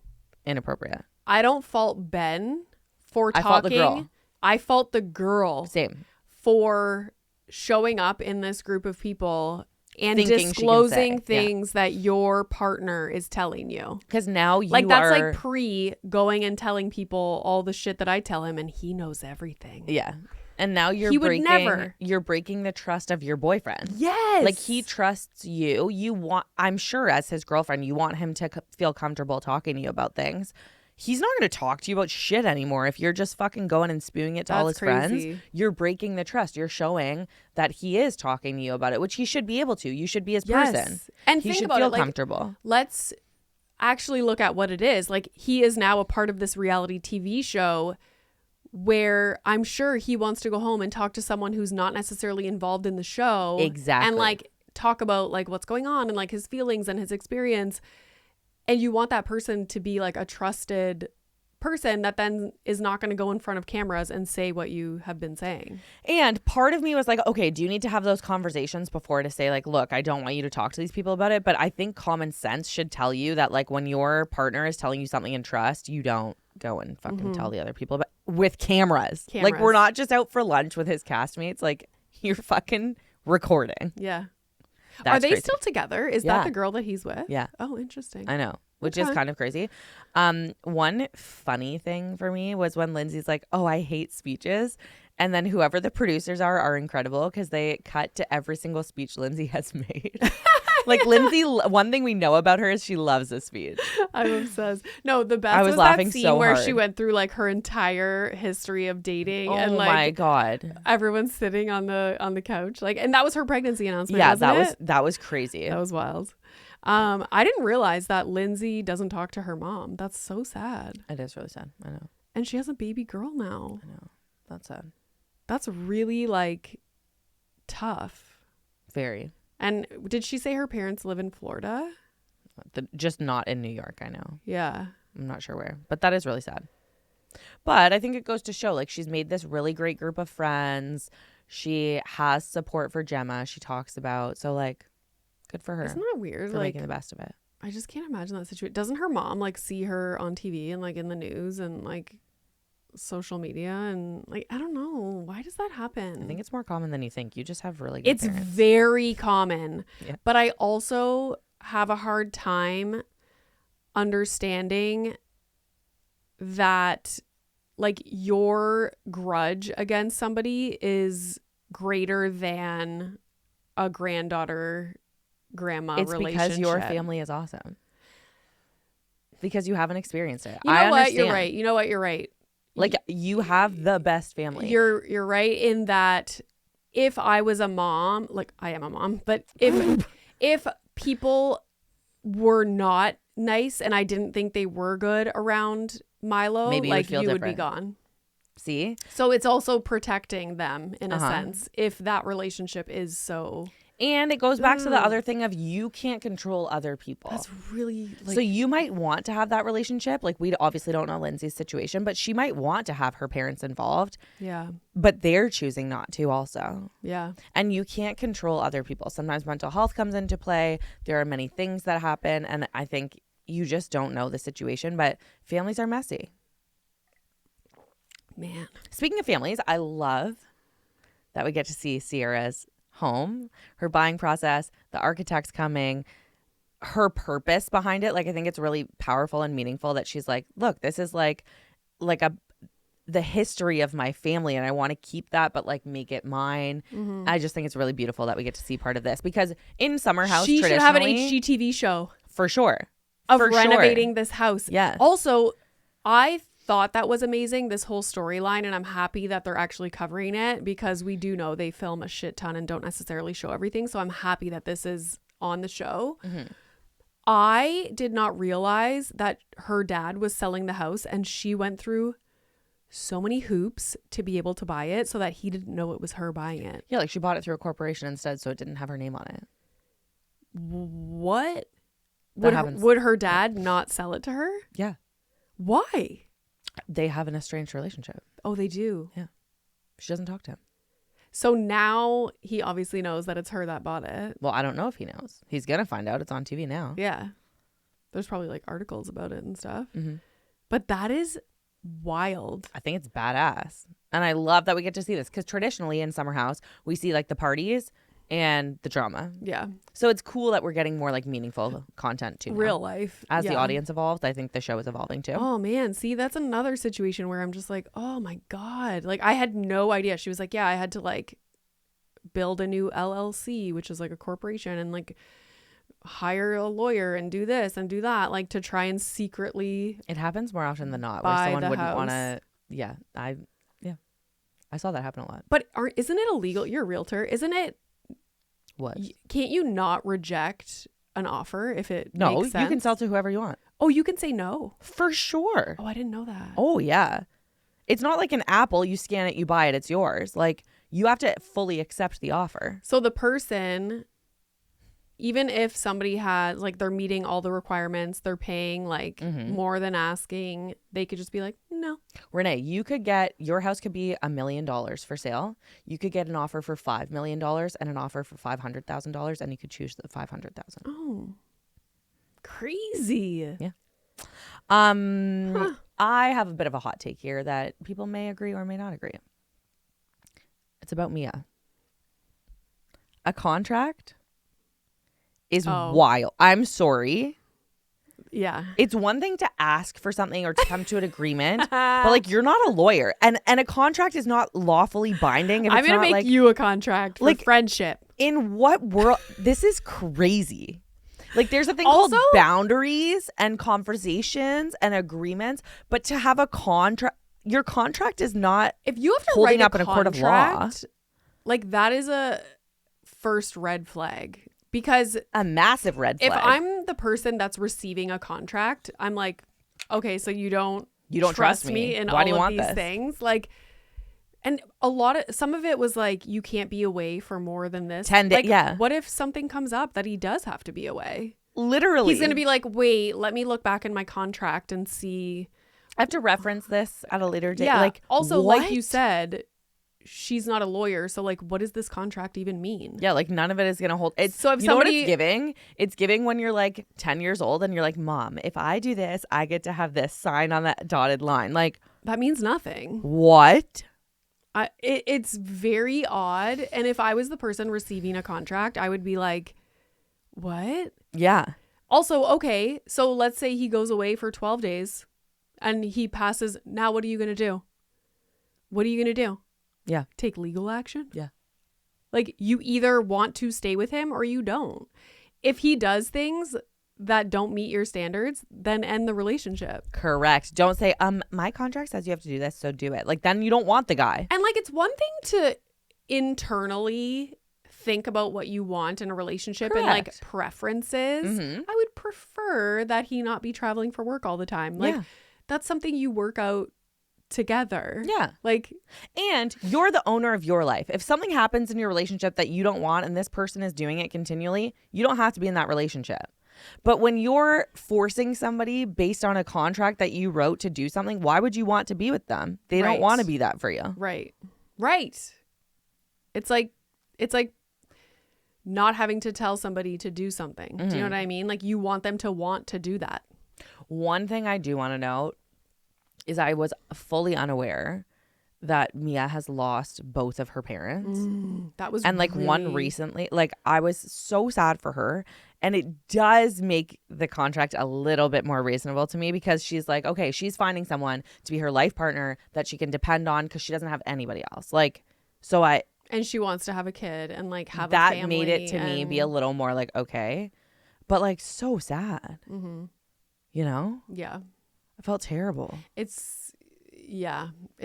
Inappropriate. I don't fault Ben for talking. I fault the girl. I fault the girl. Same. For showing up in this group of people and thinking disclosing things that your partner is telling you. Because now you like that's like pre going and telling people all the shit that I tell him, and he knows everything. Yeah. And now you're breaking the trust of your boyfriend. Yes. Like he trusts you. I'm sure as his girlfriend, you want him to feel comfortable talking to you about things. He's not going to talk to you about shit anymore if you're just fucking going and spewing it to all his friends. You're breaking the trust. You're showing that he is talking to you about it, which he should be able to. You should be his person. And he should about feel it, like, comfortable. Let's actually look at what it is. Like he is now a part of this reality TV show where I'm sure he wants to go home and talk to someone who's not necessarily involved in the show. Exactly. And like talk about like what's going on and like his feelings and his experience. And you want that person to be like a trusted person that then is not going to go in front of cameras and say what you have been saying. And part of me was like, okay, do you need to have those conversations before to say like, look, I don't want you to talk to these people about it. But I think common sense should tell you that like when your partner is telling you something in trust, you don't go and fucking tell the other people about with cameras. Like we're not just out for lunch with his castmates. Like you're fucking recording. Yeah. That's Are they crazy. Still together? Is that the girl that he's with? Yeah. Oh, interesting. I know, which is kind of crazy. One funny thing for me was when Lindsay's like, oh, I hate speeches. And then whoever the producers are incredible because they cut to every single speech Lindsay has made. Like Lindsay, one thing we know about her is she loves a speech. I'm obsessed. No, the best was laughing that scene so where she went through like her entire history of dating. Oh and like, my God. Everyone's sitting on the couch. Like, and that was her pregnancy announcement. Yeah, wasn't that was crazy. That was wild. I didn't realize that Lindsay doesn't talk to her mom. That's so sad. It is really sad. I know. And she has a baby girl now. I know. That's sad. That's really like tough. Very. And did she say her parents live in Florida? Just not in New York, I know. Yeah. I'm not sure where. But that is really sad. But I think it goes to show, like, she's made this really great group of friends. She has support for Gemma she talks about. So, like, good for her. Isn't that weird? For like, making the best of it. I just can't imagine that situation. Doesn't her mom, like, see her on TV and, like, in the news and, like, social media and like I don't know, why does that happen? I think it's more common than you think. You just have really good parents. Very common. Yeah. But I also have a hard time understanding that like your grudge against somebody is greater than a granddaughter grandma relationship. It's because your family is awesome. Because you haven't experienced it. You know what? You're right. You know what? You're right. Like you have the best family. You're right in that if I was a mom, like I am a mom, but if people were not nice and I didn't think they were good around Milo, maybe like you would be gone. See? So it's also protecting them in a Uh-huh. sense if that relationship is so. And it goes back to the other thing of you can't control other people. That's really like. So you might want to have that relationship. Like, we obviously don't know Lindsay's situation, but she might want to have her parents involved, Yeah. but they're choosing not to also. Yeah. And you can't control other people. Sometimes mental health comes into play. There are many things that happen. And I think you just don't know the situation, but families are messy. Man. Speaking of families, I love that we get to see Ciara's home, her buying process, the architects coming, her purpose behind it. Like, I think it's really powerful and meaningful that she's like, look, this is like the history of my family, and I want to keep that, but like make it mine. Mm-hmm. I just think it's really beautiful that we get to see part of this, because in Summer House, She should have an traditionally, HGTV show for sure, of For renovating sure. this house. Yeah. Also, I thought that was amazing, this whole storyline, and I'm happy that they're actually covering it, because we do know they film a shit ton and don't necessarily show everything. So I'm happy that this is on the show. Mm-hmm. I did not realize that her dad was selling the house, and she went through so many hoops to be able to buy it so that he didn't know it was her buying it. Yeah, like she bought it through a corporation instead, so it didn't have her name on it. What? That Would her dad not sell it to her? Yeah. Why? They have an estranged relationship. Oh, they do. She doesn't talk to him. So now he obviously knows that it's her that bought it. Well, I don't know if he knows. He's going to find out. It's on TV now. Yeah. There's probably like articles about it and stuff. Mm-hmm. But that is wild. I think it's badass. And I love that we get to see this, because traditionally in Summer House, we see like the parties and the drama. Yeah. So it's cool that we're getting more like meaningful content too. Real life. As the Yeah. audience evolves, I think the show is evolving too. Oh man, see, that's another situation where I'm just like, oh my God. Like, I had no idea. She was like, yeah, I had to like build a new LLC, which is like a corporation, and like hire a lawyer and do this and do that, like to try and secretly. It happens more often than not, where Buy someone the wouldn't house. want to. Yeah, I saw that happen a lot. But isn't it illegal? You're a realtor. Isn't it? What? Can't you not reject an offer if it No, makes you sense? can sell to whoever you want. Oh, you can say no. For sure. Oh, I didn't know that. Oh, yeah. It's not like an Apple. You scan it, you buy it, it's yours. Like, you have to fully accept the offer. So the person, even if somebody has, like, they're meeting all the requirements, they're paying like more than asking, they could just be like, no. Renee, you could get, your house could be $1 million for sale. You could get an offer for $5 million and an offer for $500,000, and you could choose the $500,000. Oh, crazy. Yeah. Huh. I have a bit of a hot take here that people may agree or may not agree. It's about Mia. A contract is wild. I'm sorry. Yeah. It's one thing to ask for something or to come to an agreement, but like, you're not a lawyer, and a contract is not lawfully binding. If it's I'm going to not, make like, you a contract for like, friendship. in what world? This is crazy. Like, there's a thing Also, called boundaries and conversations and agreements, but to have a contract, your contract is not If you have to holding write up in a court of law. Like, that is a first red flag. Because A massive red flag. if I'm the person that's receiving a contract, I'm like, okay, so you don't trust me in Why do you all of want these this? things. Like, and some of it was like, you can't be away for more than this. 10 days. Like, Yeah. what if something comes up that he does have to be away? Literally. He's going to be like, wait, let me look back in my contract and see. I have to reference this at a later date. Yeah. Like, also, what? like you said, she's not a lawyer. So like, what does this contract even mean? Yeah, like, none of it is going to hold. It's, So if you know what somebody- it's giving? It's giving when you're like 10 years old and you're like, Mom, if I do this, I get to have this sign on that dotted line. Like, That means nothing. what? It's very odd. And if I was the person receiving a contract, I would be like, what? Yeah. Also, okay, so let's say he goes away for 12 days and he passes. Now, what are you going to do? What are you going to do? Yeah. Take legal action? Yeah. Like, you either want to stay with him or you don't. If he does things that don't meet your standards, then end the relationship. Correct. Don't say, my contract says you have to do this, so do it. Like, then you don't want the guy. And like, it's one thing to internally think about what you want in a relationship and like Correct. preferences. Mhm. I would prefer that he not be traveling for work all the time. Like, Yeah. that's something you work out together. Yeah. Like, and you're the owner of your life. If something happens in your relationship that you don't want and this person is doing it continually, you don't have to be in that relationship. But when you're forcing somebody based on a contract that you wrote to do something, why would you want to be with them? They don't want to be that for you. Right. It's like not having to tell somebody to do something. Do you know what I mean? Like, you want them to want to do that. One thing I do want to note is I was fully unaware that Mia has lost both of her parents. That was one recently. Like, I was so sad for her. And it does make the contract a little bit more reasonable to me, because she's like, okay, she's finding someone to be her life partner that she can depend on because she doesn't have anybody else. Like, so and she wants to have a kid and like have that a family. made it to me be a little more like, okay, but like so sad. You know? Yeah. I felt terrible. It's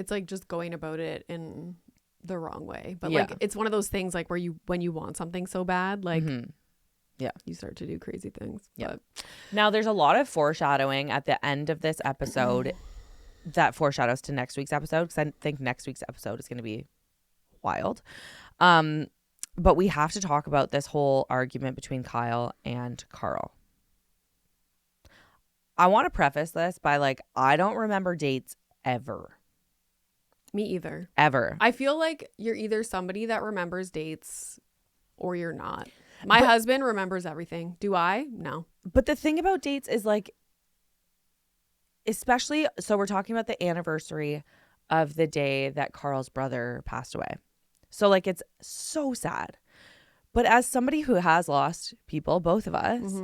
like just going about it in the wrong way. But like, it's one of those things like where when you want something so bad, like, you start to do crazy things. Yeah. But Now there's a lot of foreshadowing at the end of this episode that foreshadows to next week's episode, because I think next week's episode is going to be wild. But we have to talk about this whole argument between Kyle and Carl. I want to preface this by like, I don't remember dates ever. Me either. Ever. I feel like you're either somebody that remembers dates or you're not. My husband remembers everything. Do I? No. But the thing about dates is like, especially, so we're talking about the anniversary of the day that Carl's brother passed away. So like, it's so sad. But as somebody who has lost people, both of us,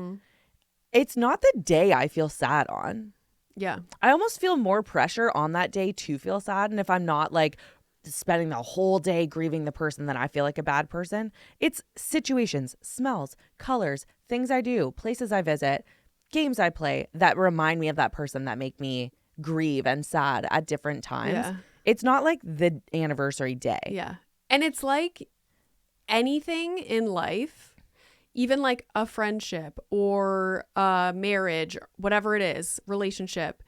it's not the day I feel sad on. Yeah. I almost feel more pressure on that day to feel sad. And if I'm not like spending the whole day grieving the person, then I feel like a bad person. It's situations, smells, colors, things I do, places I visit, games I play that remind me of that person, that make me grieve and sad at different times. Yeah. It's not like the anniversary day. Yeah. And it's like anything in life, even like a friendship or a marriage, whatever it is, relationship,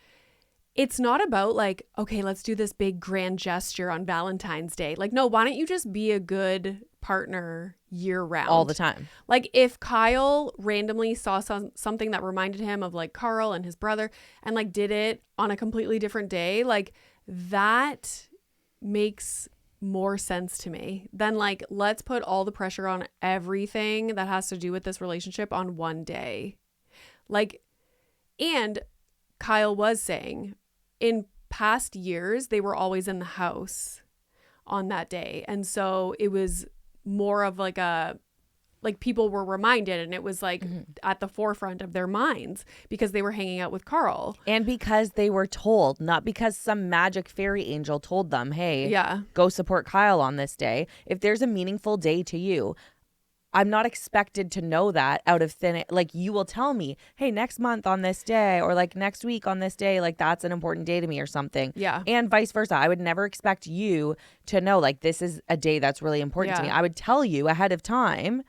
it's not about like, okay, let's do this big grand gesture on Valentine's Day. Like, no, why don't you just be a good partner year round? All the time. Like, if Kyle randomly saw something that reminded him of like Carl and his brother and like did it on a completely different day, like that makes more sense to me than like, let's put all the pressure on everything that has to do with this relationship on one day. Like, and Kyle was saying in past years, they were always in the house on that day. And so it was more of like people were reminded, and it was like at the forefront of their minds because they were hanging out with Carl. And because they were told, not because some magic fairy angel told them, hey, go support Kyle on this day. If there's a meaningful day to you, I'm not expected to know that out of thin air. Like, you will tell me, hey, next month on this day, or like next week on this day, like that's an important day to me or something. Yeah. And vice versa. I would never expect you to know, like, this is a day that's really important to me. I would tell you ahead of time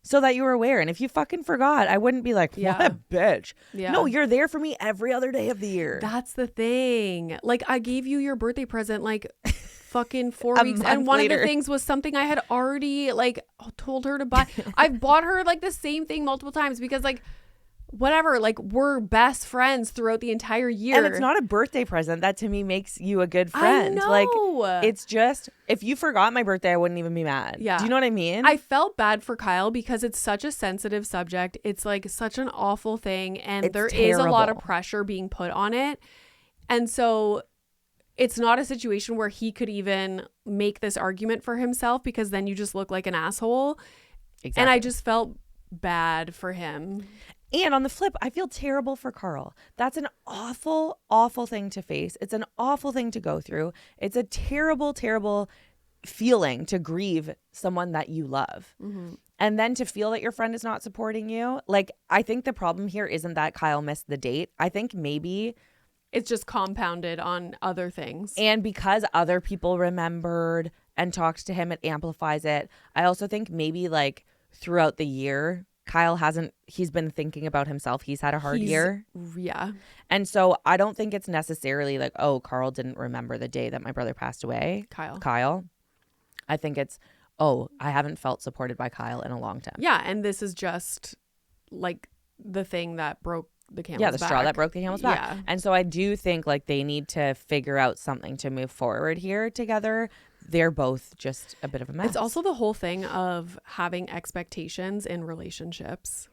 so that you were aware. And if you fucking forgot, I wouldn't be like, what a bitch. Yeah. No, you're there for me every other day of the year. That's the thing. Like, I gave you your birthday present like fucking 4 weeks, and one later. Of the things was something I had already like told her to buy. I've bought her like the same thing multiple times because like whatever, like we're best friends throughout the entire year. And it's not a birthday present. That to me makes you a good friend. I know. Like, it's just, if you forgot my birthday, I wouldn't even be mad. Yeah. Do you know what I mean? I felt bad for Kyle because it's such a sensitive subject. It's like such an awful thing, and there is a lot of pressure being put on it. And so it's not a situation where he could even make this argument for himself, because then you just look like an asshole. Exactly. And I just felt bad for him. And on the flip, I feel terrible for Carl. That's an awful, awful thing to face. It's an awful thing to go through. It's a terrible, terrible feeling to grieve someone that you love. And then to feel that your friend is not supporting you. Like, I think the problem here isn't that Kyle missed the date. I think maybe it's just compounded on other things. And because other people remembered and talked to him, it amplifies it. I also think maybe like throughout the year, he's been thinking about himself. He's had a hard year. Yeah. And so I don't think it's necessarily like, oh, Carl didn't remember the day that my brother passed away. Kyle. I think it's, oh, I haven't felt supported by Kyle in a long time. Yeah. And this is just like the thing that broke the camel's back. Yeah, the straw that broke the camel's back. Yeah. And so I do think like they need to figure out something to move forward here together. They're both just a bit of a mess. It's also the whole thing of having expectations in relationships.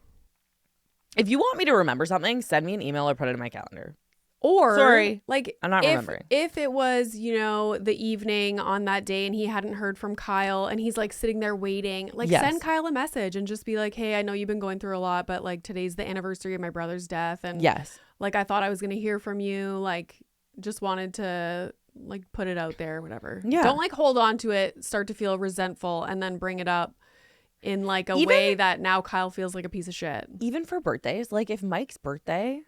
If you want me to remember something, send me an email or put it in my calendar. Or sorry, like I'm not remembering. If it was, you know, the evening on that day and he hadn't heard from Kyle and he's like sitting there waiting, like send Kyle a message and just be like, hey, I know you've been going through a lot, but like today's the anniversary of my brother's death. And like I thought I was going to hear from you. Like just wanted to like put it out there, whatever. Yeah. Don't like hold on to it, start to feel resentful and then bring it up in like a way that now Kyle feels like a piece of shit. Even for birthdays, like if Mike's birthday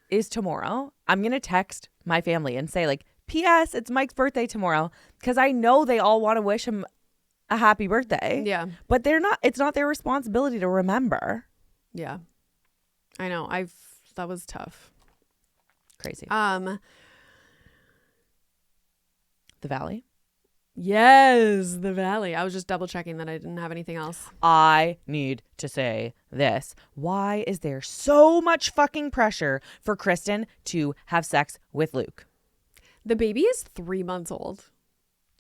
is tomorrow, I'm going to text my family and say like, P.S. it's Mike's birthday tomorrow, because I know they all want to wish him a happy birthday. Yeah. But it's not their responsibility to remember. Yeah. I know. That was tough. Crazy. The Valley. Yes, the Valley. I was just double checking that I didn't have anything else. I need to say this. Why is there so much fucking pressure for Kristen to have sex with Luke? The baby is 3 months old.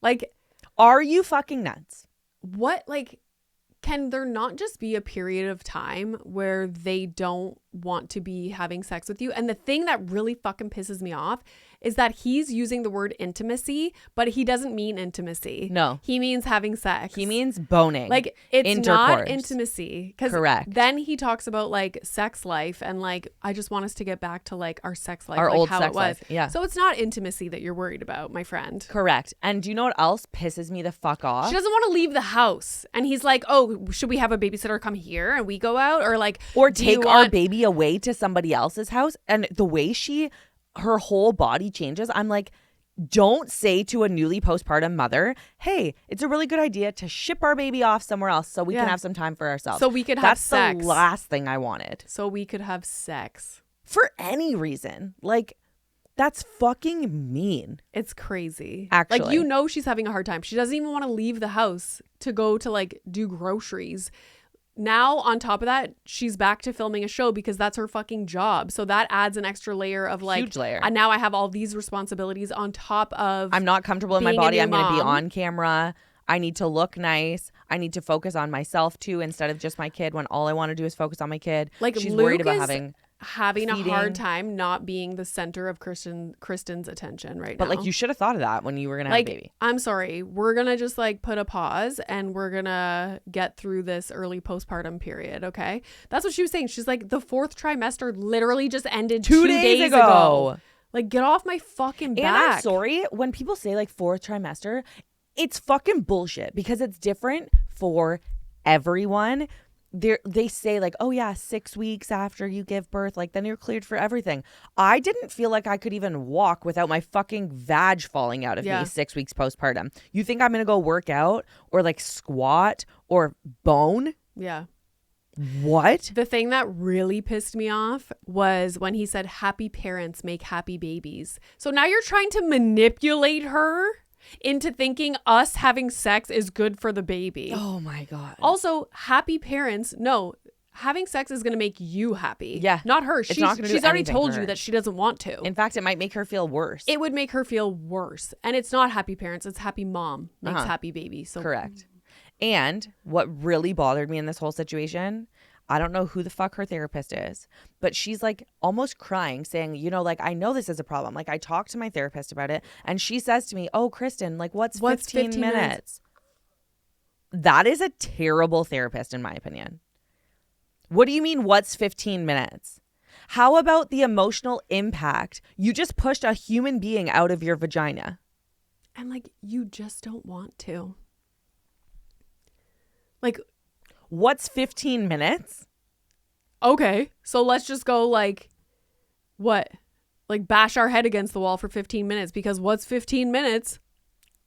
Like, are you fucking nuts? What, like, can there not just be a period of time where they don't want to be having sex with you? And the thing that really fucking pisses me off is that he's using the word intimacy, but he doesn't mean intimacy. No. He means having sex. He means boning. Like, it's not intimacy. Correct. Then he talks about, like, sex life and, like, I just want us to get back to, like, our sex life. Our like old how sex it was. life. Yeah. So it's not intimacy that you're worried about, my friend. Correct. And do you know what else pisses me the fuck off? She doesn't want to leave the house. And he's like, oh, should we have a babysitter come here and we go out? Or, like, or take our baby away to somebody else's house. And the way her whole body changes, I'm like, don't say to a newly postpartum mother, hey, it's a really good idea to ship our baby off somewhere else so we can have some time for ourselves. So we could have sex. That's the last thing I wanted. So we could have sex. For any reason. Like, that's fucking mean. It's crazy. Actually. Like, you know she's having a hard time. She doesn't even want to leave the house to go to, like, do groceries. Now, on top of that, she's back to filming a show because that's her fucking job. So that adds an extra layer of like, huge layer. And now I have all these responsibilities on top of I'm not comfortable in my body. I'm going to be on camera. I need to look nice. I need to focus on myself too instead of just my kid when all I want to do is focus on my kid. Like, she's Luke worried about having feeding. A hard time not being the center of Kristen's attention right now. But like, you should have thought of that when you were gonna have a baby. I'm sorry, we're gonna just like put a pause and we're gonna get through this early postpartum period. Okay, that's what she was saying. She's like, the 4th trimester literally just ended 2 days ago. Like, get off my fucking back. And I'm sorry, when people say like 4th trimester, it's fucking bullshit because it's different for everyone. They say like, oh yeah, 6 weeks after you give birth, like then you're cleared for everything. I didn't feel like I could even walk without my fucking vag falling out of me 6 weeks postpartum. You think I'm gonna go work out or like squat or bone? Yeah. What? The thing that really pissed me off was when he said happy parents make happy babies. So now you're trying to manipulate her into thinking us having sex is good for the baby. Oh my God. Also, happy parents, no, having sex is going to make you happy. Yeah. Not her. She's already told you that she doesn't want to. In fact, it might make her feel worse. It would make her feel worse. And it's not happy parents. It's happy mom makes happy baby. So correct. And what really bothered me in this whole situation, I don't know who the fuck her therapist is, but she's like almost crying saying, you know, like, I know this is a problem. Like, I talked to my therapist about it and she says to me, oh, Kristen, like, what's 15 minutes? That is a terrible therapist, in my opinion. What do you mean, what's 15 minutes? How about the emotional impact? You just pushed a human being out of your vagina. And like, you just don't want to. Like, what's 15 minutes? Okay, so let's just go like, what? Like, bash our head against the wall for 15 minutes because what's 15 minutes?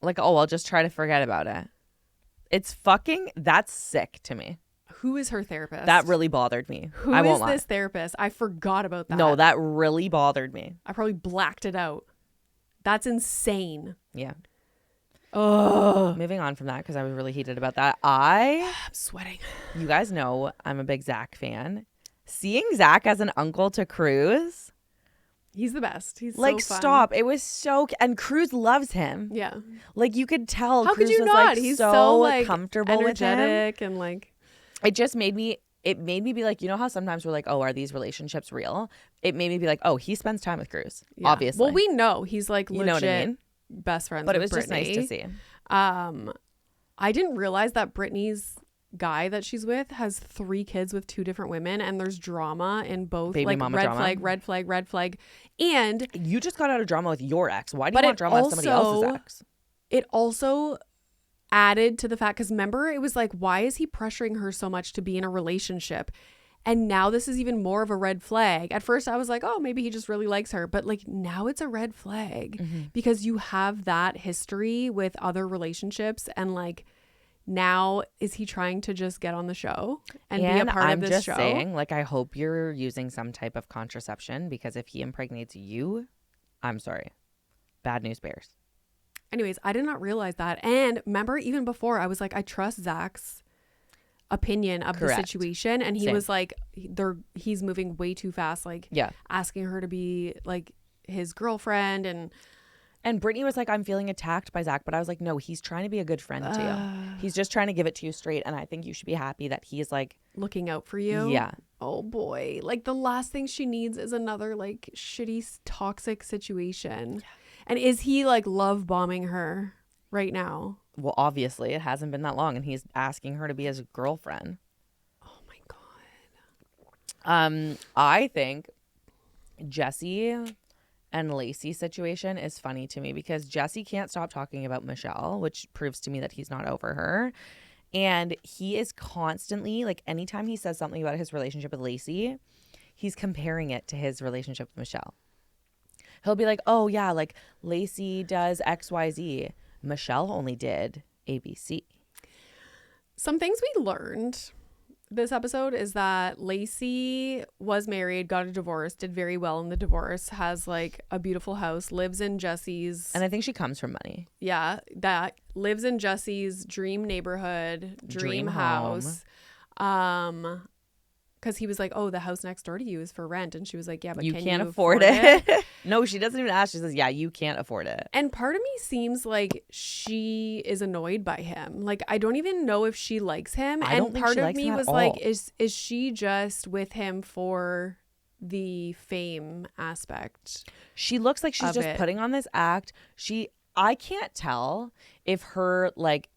Like, oh, I'll just try to forget about it. It's fucking, that's sick to me. Who is her therapist? That really bothered me. Who I is won't lie. this therapist? I forgot about that. No, that really bothered me. I probably blacked it out. That's insane. Yeah. Oh, Moving on from that, because I was really heated about that. I'm sweating. You guys know I'm a big Zach fan. Seeing Zach as an uncle to Cruz, He's the best. He's like, so fun. stop. It was so, and Cruz loves him. Yeah. Like, you could tell. How Cruz could you was not? like He's so like comfortable with him. energetic and like. It just made me. It made me be like, you know how sometimes we're like, oh, are these relationships real? It made me be like, oh, he spends time with Cruz. Yeah. Obviously. Well, we know he's like legit you know what I mean? best friends. But it with was just nice Brittany. to see. I didn't realize that Brittany's guy that she's with has 3 kids with 2 different women, and there's drama in both. Baby like mama red drama. flag, red flag, red flag, and You just got out of drama with your ex. Why do But you it want drama with somebody else's also- ex? it also added to the fact, because remember, it was like, why is he pressuring her so much to be in a relationship? And now this is even more of a red flag. At first I was like, oh, maybe he just really likes her. But like now it's a red flag because you have that history with other relationships. And like now is he trying to just get on the show and be a part I'm of this just show? saying, like, I hope you're using some type of contraception, because if he impregnates you, I'm sorry. Bad news bears. Anyways, I did not realize that. And remember, even before, I was like, I trust Zach's opinion of Correct. the situation. And he Same. was like, he's moving way too fast, like Yeah. asking her to be like his girlfriend. And Brittany was like, I'm feeling attacked by Zach. But I was like, no, he's trying to be a good friend to you. He's just trying to give it to you straight. And I think you should be happy that he's like, looking out for you. yeah. Oh boy. Like the last thing she needs is another like shitty, toxic situation. Yeah. And is he like love bombing her right now? Well, obviously, it hasn't been that long. And he's asking her to be his girlfriend. Oh my God. I think Jessi and Lacey situation is funny to me, because Jessi can't stop talking about Michelle, which proves to me that he's not over her. And he is constantly, like, anytime he says something about his relationship with Lacey, he's comparing it to his relationship with Michelle. He'll be like, oh, yeah, like, Lacey does XYZ. Michelle only did ABC. Some things we learned this episode is that Lacey was married, got a divorce, did very well in the divorce, has like a beautiful house, lives in Jessi's. And I think she comes from money. Yeah, that lives in Jessi's dream neighborhood, dream house. Because he was like, oh, the house next door to you is for rent. And she was like, yeah, but You can can't you afford it. No, she doesn't even ask. She says, yeah, you can't afford it. And part of me seems like she is annoyed by him. Like, I don't even know if she likes him. I And don't think part she of likes me him at was like, all. is she just with him for the fame aspect? She looks like she's Of just it. putting on this act. I can't tell if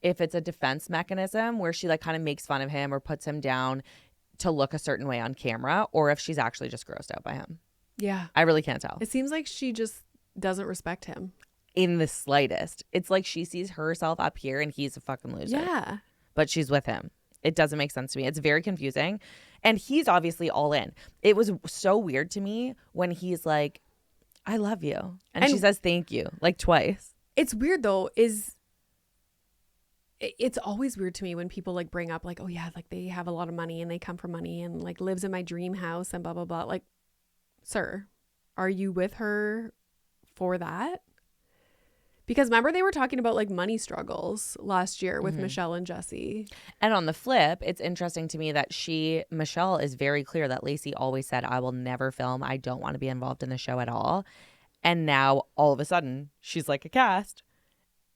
if it's a defense mechanism where she like kind of makes fun of him or puts him down to look a certain way on camera, or if she's actually just grossed out by him. Yeah. I really can't tell. It seems like she just doesn't respect him. In the slightest. It's like she sees herself up here and he's a fucking loser. Yeah. But she's with him. It doesn't make sense to me. It's very confusing. And he's obviously all in. It was so weird to me when he's like, I love you. And she says thank you like twice. It's weird though, it's always weird to me when people like bring up like, oh yeah, like they have a lot of money and they come from money and like lives in my dream house and blah, blah, blah. Like, sir, are you with her for that? Because remember they were talking about like money struggles last year with Michelle and Jessi. And on the flip, it's interesting to me that Michelle is very clear that Lacey always said, I will never film. I don't want to be involved in the show at all. And now all of a sudden she's like a cast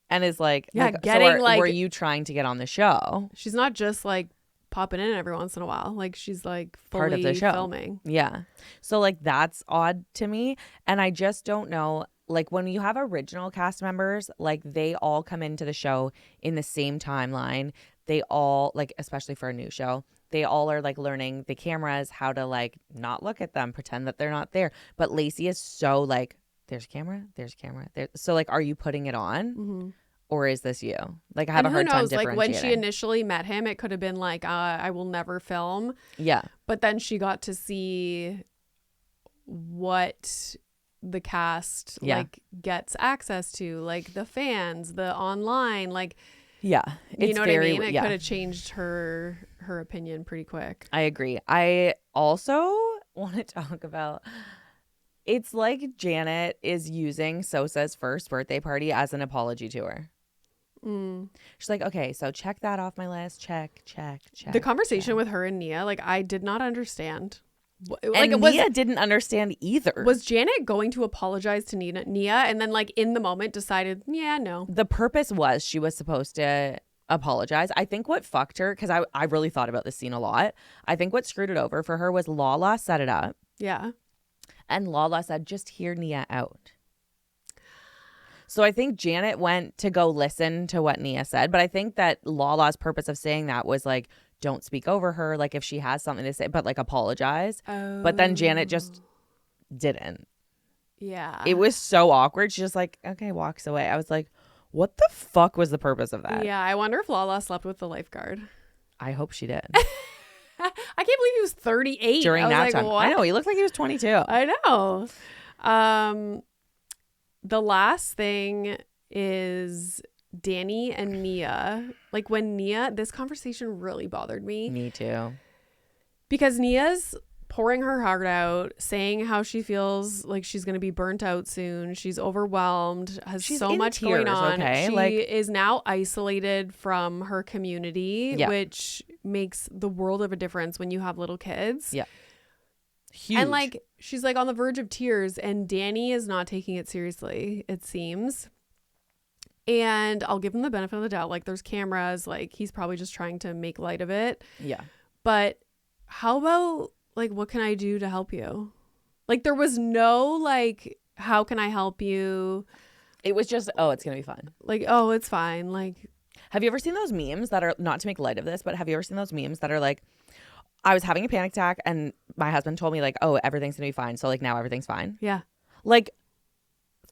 and is like, Yeah, like, getting, so like- were you trying to get on the show? She's not just like popping in every once in a while. Like she's like fully Part of the show. filming. Yeah. So like that's odd to me. And I just don't know. Like when you have original cast members, like they all come into the show in the same timeline. They all like, especially for a new show, they all are like learning the cameras, how to like not look at them, pretend that they're not there. But Lacey is so like, there's camera. So like, are you putting it on? Or is this you? Like I have And a who hard time knows? Like when she differentiating. initially met him, it could have been like, I will never film. Yeah. But then she got to see what the cast like gets access to, like the fans, the online, like Yeah. you It's know very, what I mean? It yeah. could have changed her her opinion pretty quick. I agree. I also want to talk about, it's like Janet is using Sosa's first birthday party as an apology to her. She's like, okay, so check that off my list. Check. The conversation with her and Nia, like, I did not understand. Like, and Nia didn't understand either. Was Janet going to apologize to Nia and then, like, in the moment decided, yeah, no. The purpose was she was supposed to apologize. I think what fucked her, because I really thought about this scene a lot. I think what screwed it over for her was Lala set it up. Yeah. And Lala said, just hear Nia out. So I think Janet went to go listen to what Nia said. But I think that Lala's purpose of saying that was like, don't speak over her. Like if she has something to say, but like apologize. Oh. But then Janet just didn't. Yeah. It was so awkward. She just like, okay, walks away. I was like, what the fuck was the purpose of that? Yeah. I wonder if Lala slept with the lifeguard. I hope she did. I can't believe he was 38 during nap time. What? I know. He looked like he was 22. I know. The last thing is Danny and Nia. Like when Nia, this conversation really bothered me. Me too. Because Nia's pouring her heart out, saying how she feels like she's going to be burnt out soon. She's overwhelmed, has so much tears, going on. okay? She is now isolated from her community, Yeah. which makes the world of a difference when you have little kids. Yeah. Huge. And like she's like on the verge of tears, and Danny is not taking it seriously, it seems. And I'll give him the benefit of the doubt. Like there's cameras, like he's probably just trying to make light of it. Yeah. But how about like, what can I do to help you? Like there was no like, how can I help you? It was just, oh, it's going to be fun. Like, oh, it's fine. Like, have you ever seen those memes that are, not to make light of this, but have you ever seen those memes that are like, I was having a panic attack and my husband told me like, oh, everything's going to be fine. So like now everything's fine. yeah. Like,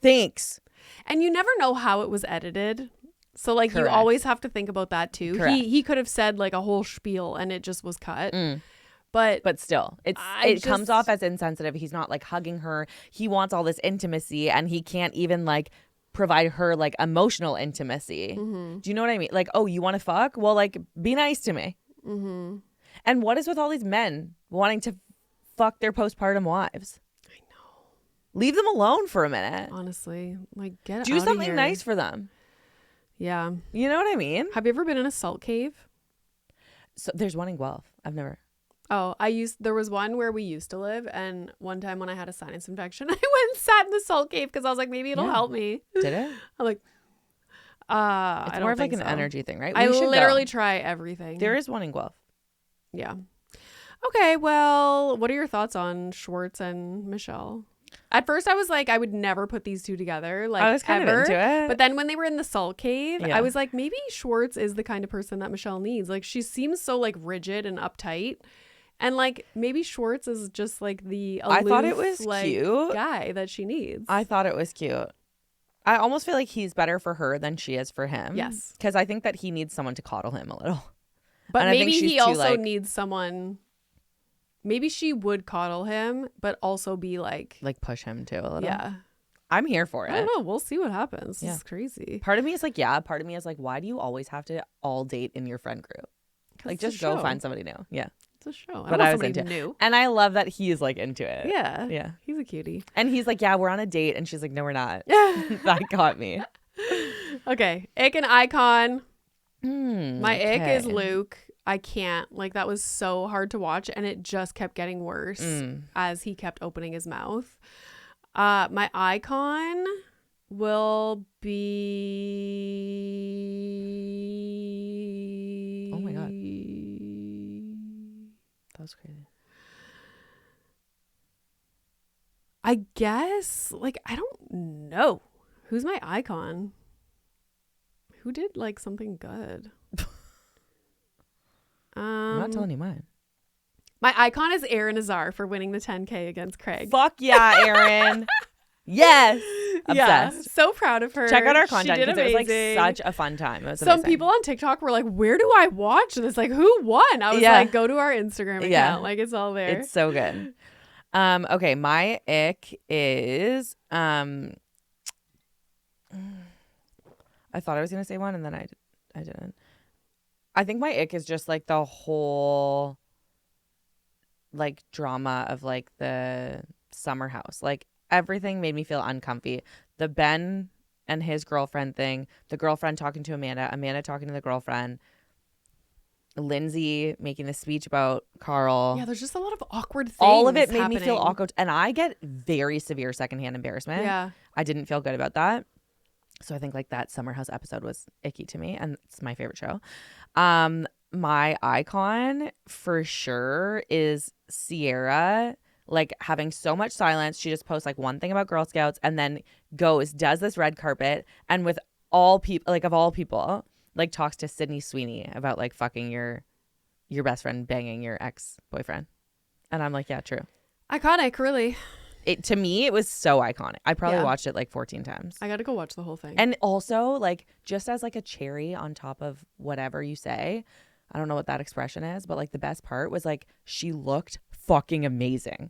thanks. And you never know how it was edited. So like Correct. you always have to think about that too. Correct. He could have said like a whole spiel and it just was cut. But still, it comes off as insensitive. He's not like hugging her. He wants all this intimacy and he can't even like provide her like emotional intimacy. Do you know what I mean? Like, oh, you want to fuck? Well, like, be nice to me. And what is with all these men wanting to fuck their postpartum wives? I know. Leave them alone for a minute. Honestly, like get Do out something of here. nice for them. Yeah. You know what I mean? Have you ever been in a salt cave? So there's one in Guelph. I've never. Oh, there was one where we used to live, and one time when I had a sinus infection, I went and sat in the salt cave because I was like, maybe it'll help me. Did it? I'm like, It's I don't more of like think an so. energy thing, right? I We should literally go. try everything. There is one in Guelph. Yeah. Okay, well, what are your thoughts on Schwartz and Michelle? At first, I was like, I would never put these two together, like I was kind ever. of into it. But then when they were in the salt cave, Yeah. I was like, maybe Schwartz is the kind of person that Michelle needs. Like, she seems so like rigid and uptight. And like maybe Schwartz is just like the aloof, I thought it was like, cute. guy that she needs. I thought it was cute. I almost feel like he's better for her than she is for him. Yes. Because I think that he needs someone to coddle him a little. But and I think maybe she's he too, also like- needs someone. Maybe she would coddle him, but also be like, Like push him too a little. yeah. I'm here for it. I don't know. We'll see what happens. Yeah. This is crazy. Part of me is like, yeah. Part of me is like, why do you always have to all date in your friend group? Like, it's a just go show. find somebody new. Yeah. It's a show. But I I want was somebody into it. new. And I love that he's like into it. Yeah. Yeah. He's a cutie. And he's like, yeah, we're on a date. And she's like, no, we're not. That got me. Okay. Ick and icon. My okay. ick is Luke. I can't. Like, that was so hard to watch. And it just kept getting worse as he kept opening his mouth. My icon will be. Oh my God. That was crazy. I guess, like, I don't know. Who's my icon? Who did, like, something good? I'm not telling you mine. My icon is Aaron Azar for winning the 10K against Craig. Fuck yeah, Aaron. Yes. Yeah, Obsessed. so proud of her. Check out our She content did because it was like amazing. such a fun time. It was Some amazing. people on TikTok were like, where do I watch this? Like, who won? I was Yeah. like, go to our Instagram account. Yeah. Like, it's all there. It's so good. Okay, my ick is I thought I was gonna say one and then I didn't. I think my ick is just like the whole like drama of like the summer house. Like everything made me feel uncomfy. The Ben and his girlfriend thing, the girlfriend talking to Amanda, Amanda talking to the girlfriend, Lindsay making the speech about Carl. Yeah, there's just a lot of awkward things. All of it made me feel happening. awkward. And I get very severe secondhand embarrassment. Yeah. I didn't feel good about that. So I think like that summer house episode was icky to me, and it's my favorite show. My icon for sure is Ciara, like having so much silence. She just posts like one thing about Girl Scouts and then does this red carpet, and with all people, like of all people, like talks to Sydney Sweeney about like fucking your best friend banging your ex-boyfriend. And I'm like, yeah, true. Iconic, really. To me, it was so iconic. I probably Yeah. watched it like 14 times. I got to go watch the whole thing. And also, like, just as like a cherry on top of whatever you say, I don't know what that expression is, but like the best part was like she looked fucking amazing.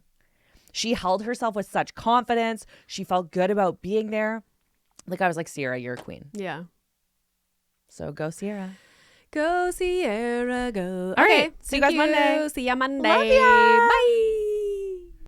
She held herself with such confidence. She felt good about being there. Like I was like, Ciara, you're a queen. Yeah. So go Ciara. Go Ciara, go. All Okay, right. See you guys thank Monday. See ya Monday. Love ya. Bye.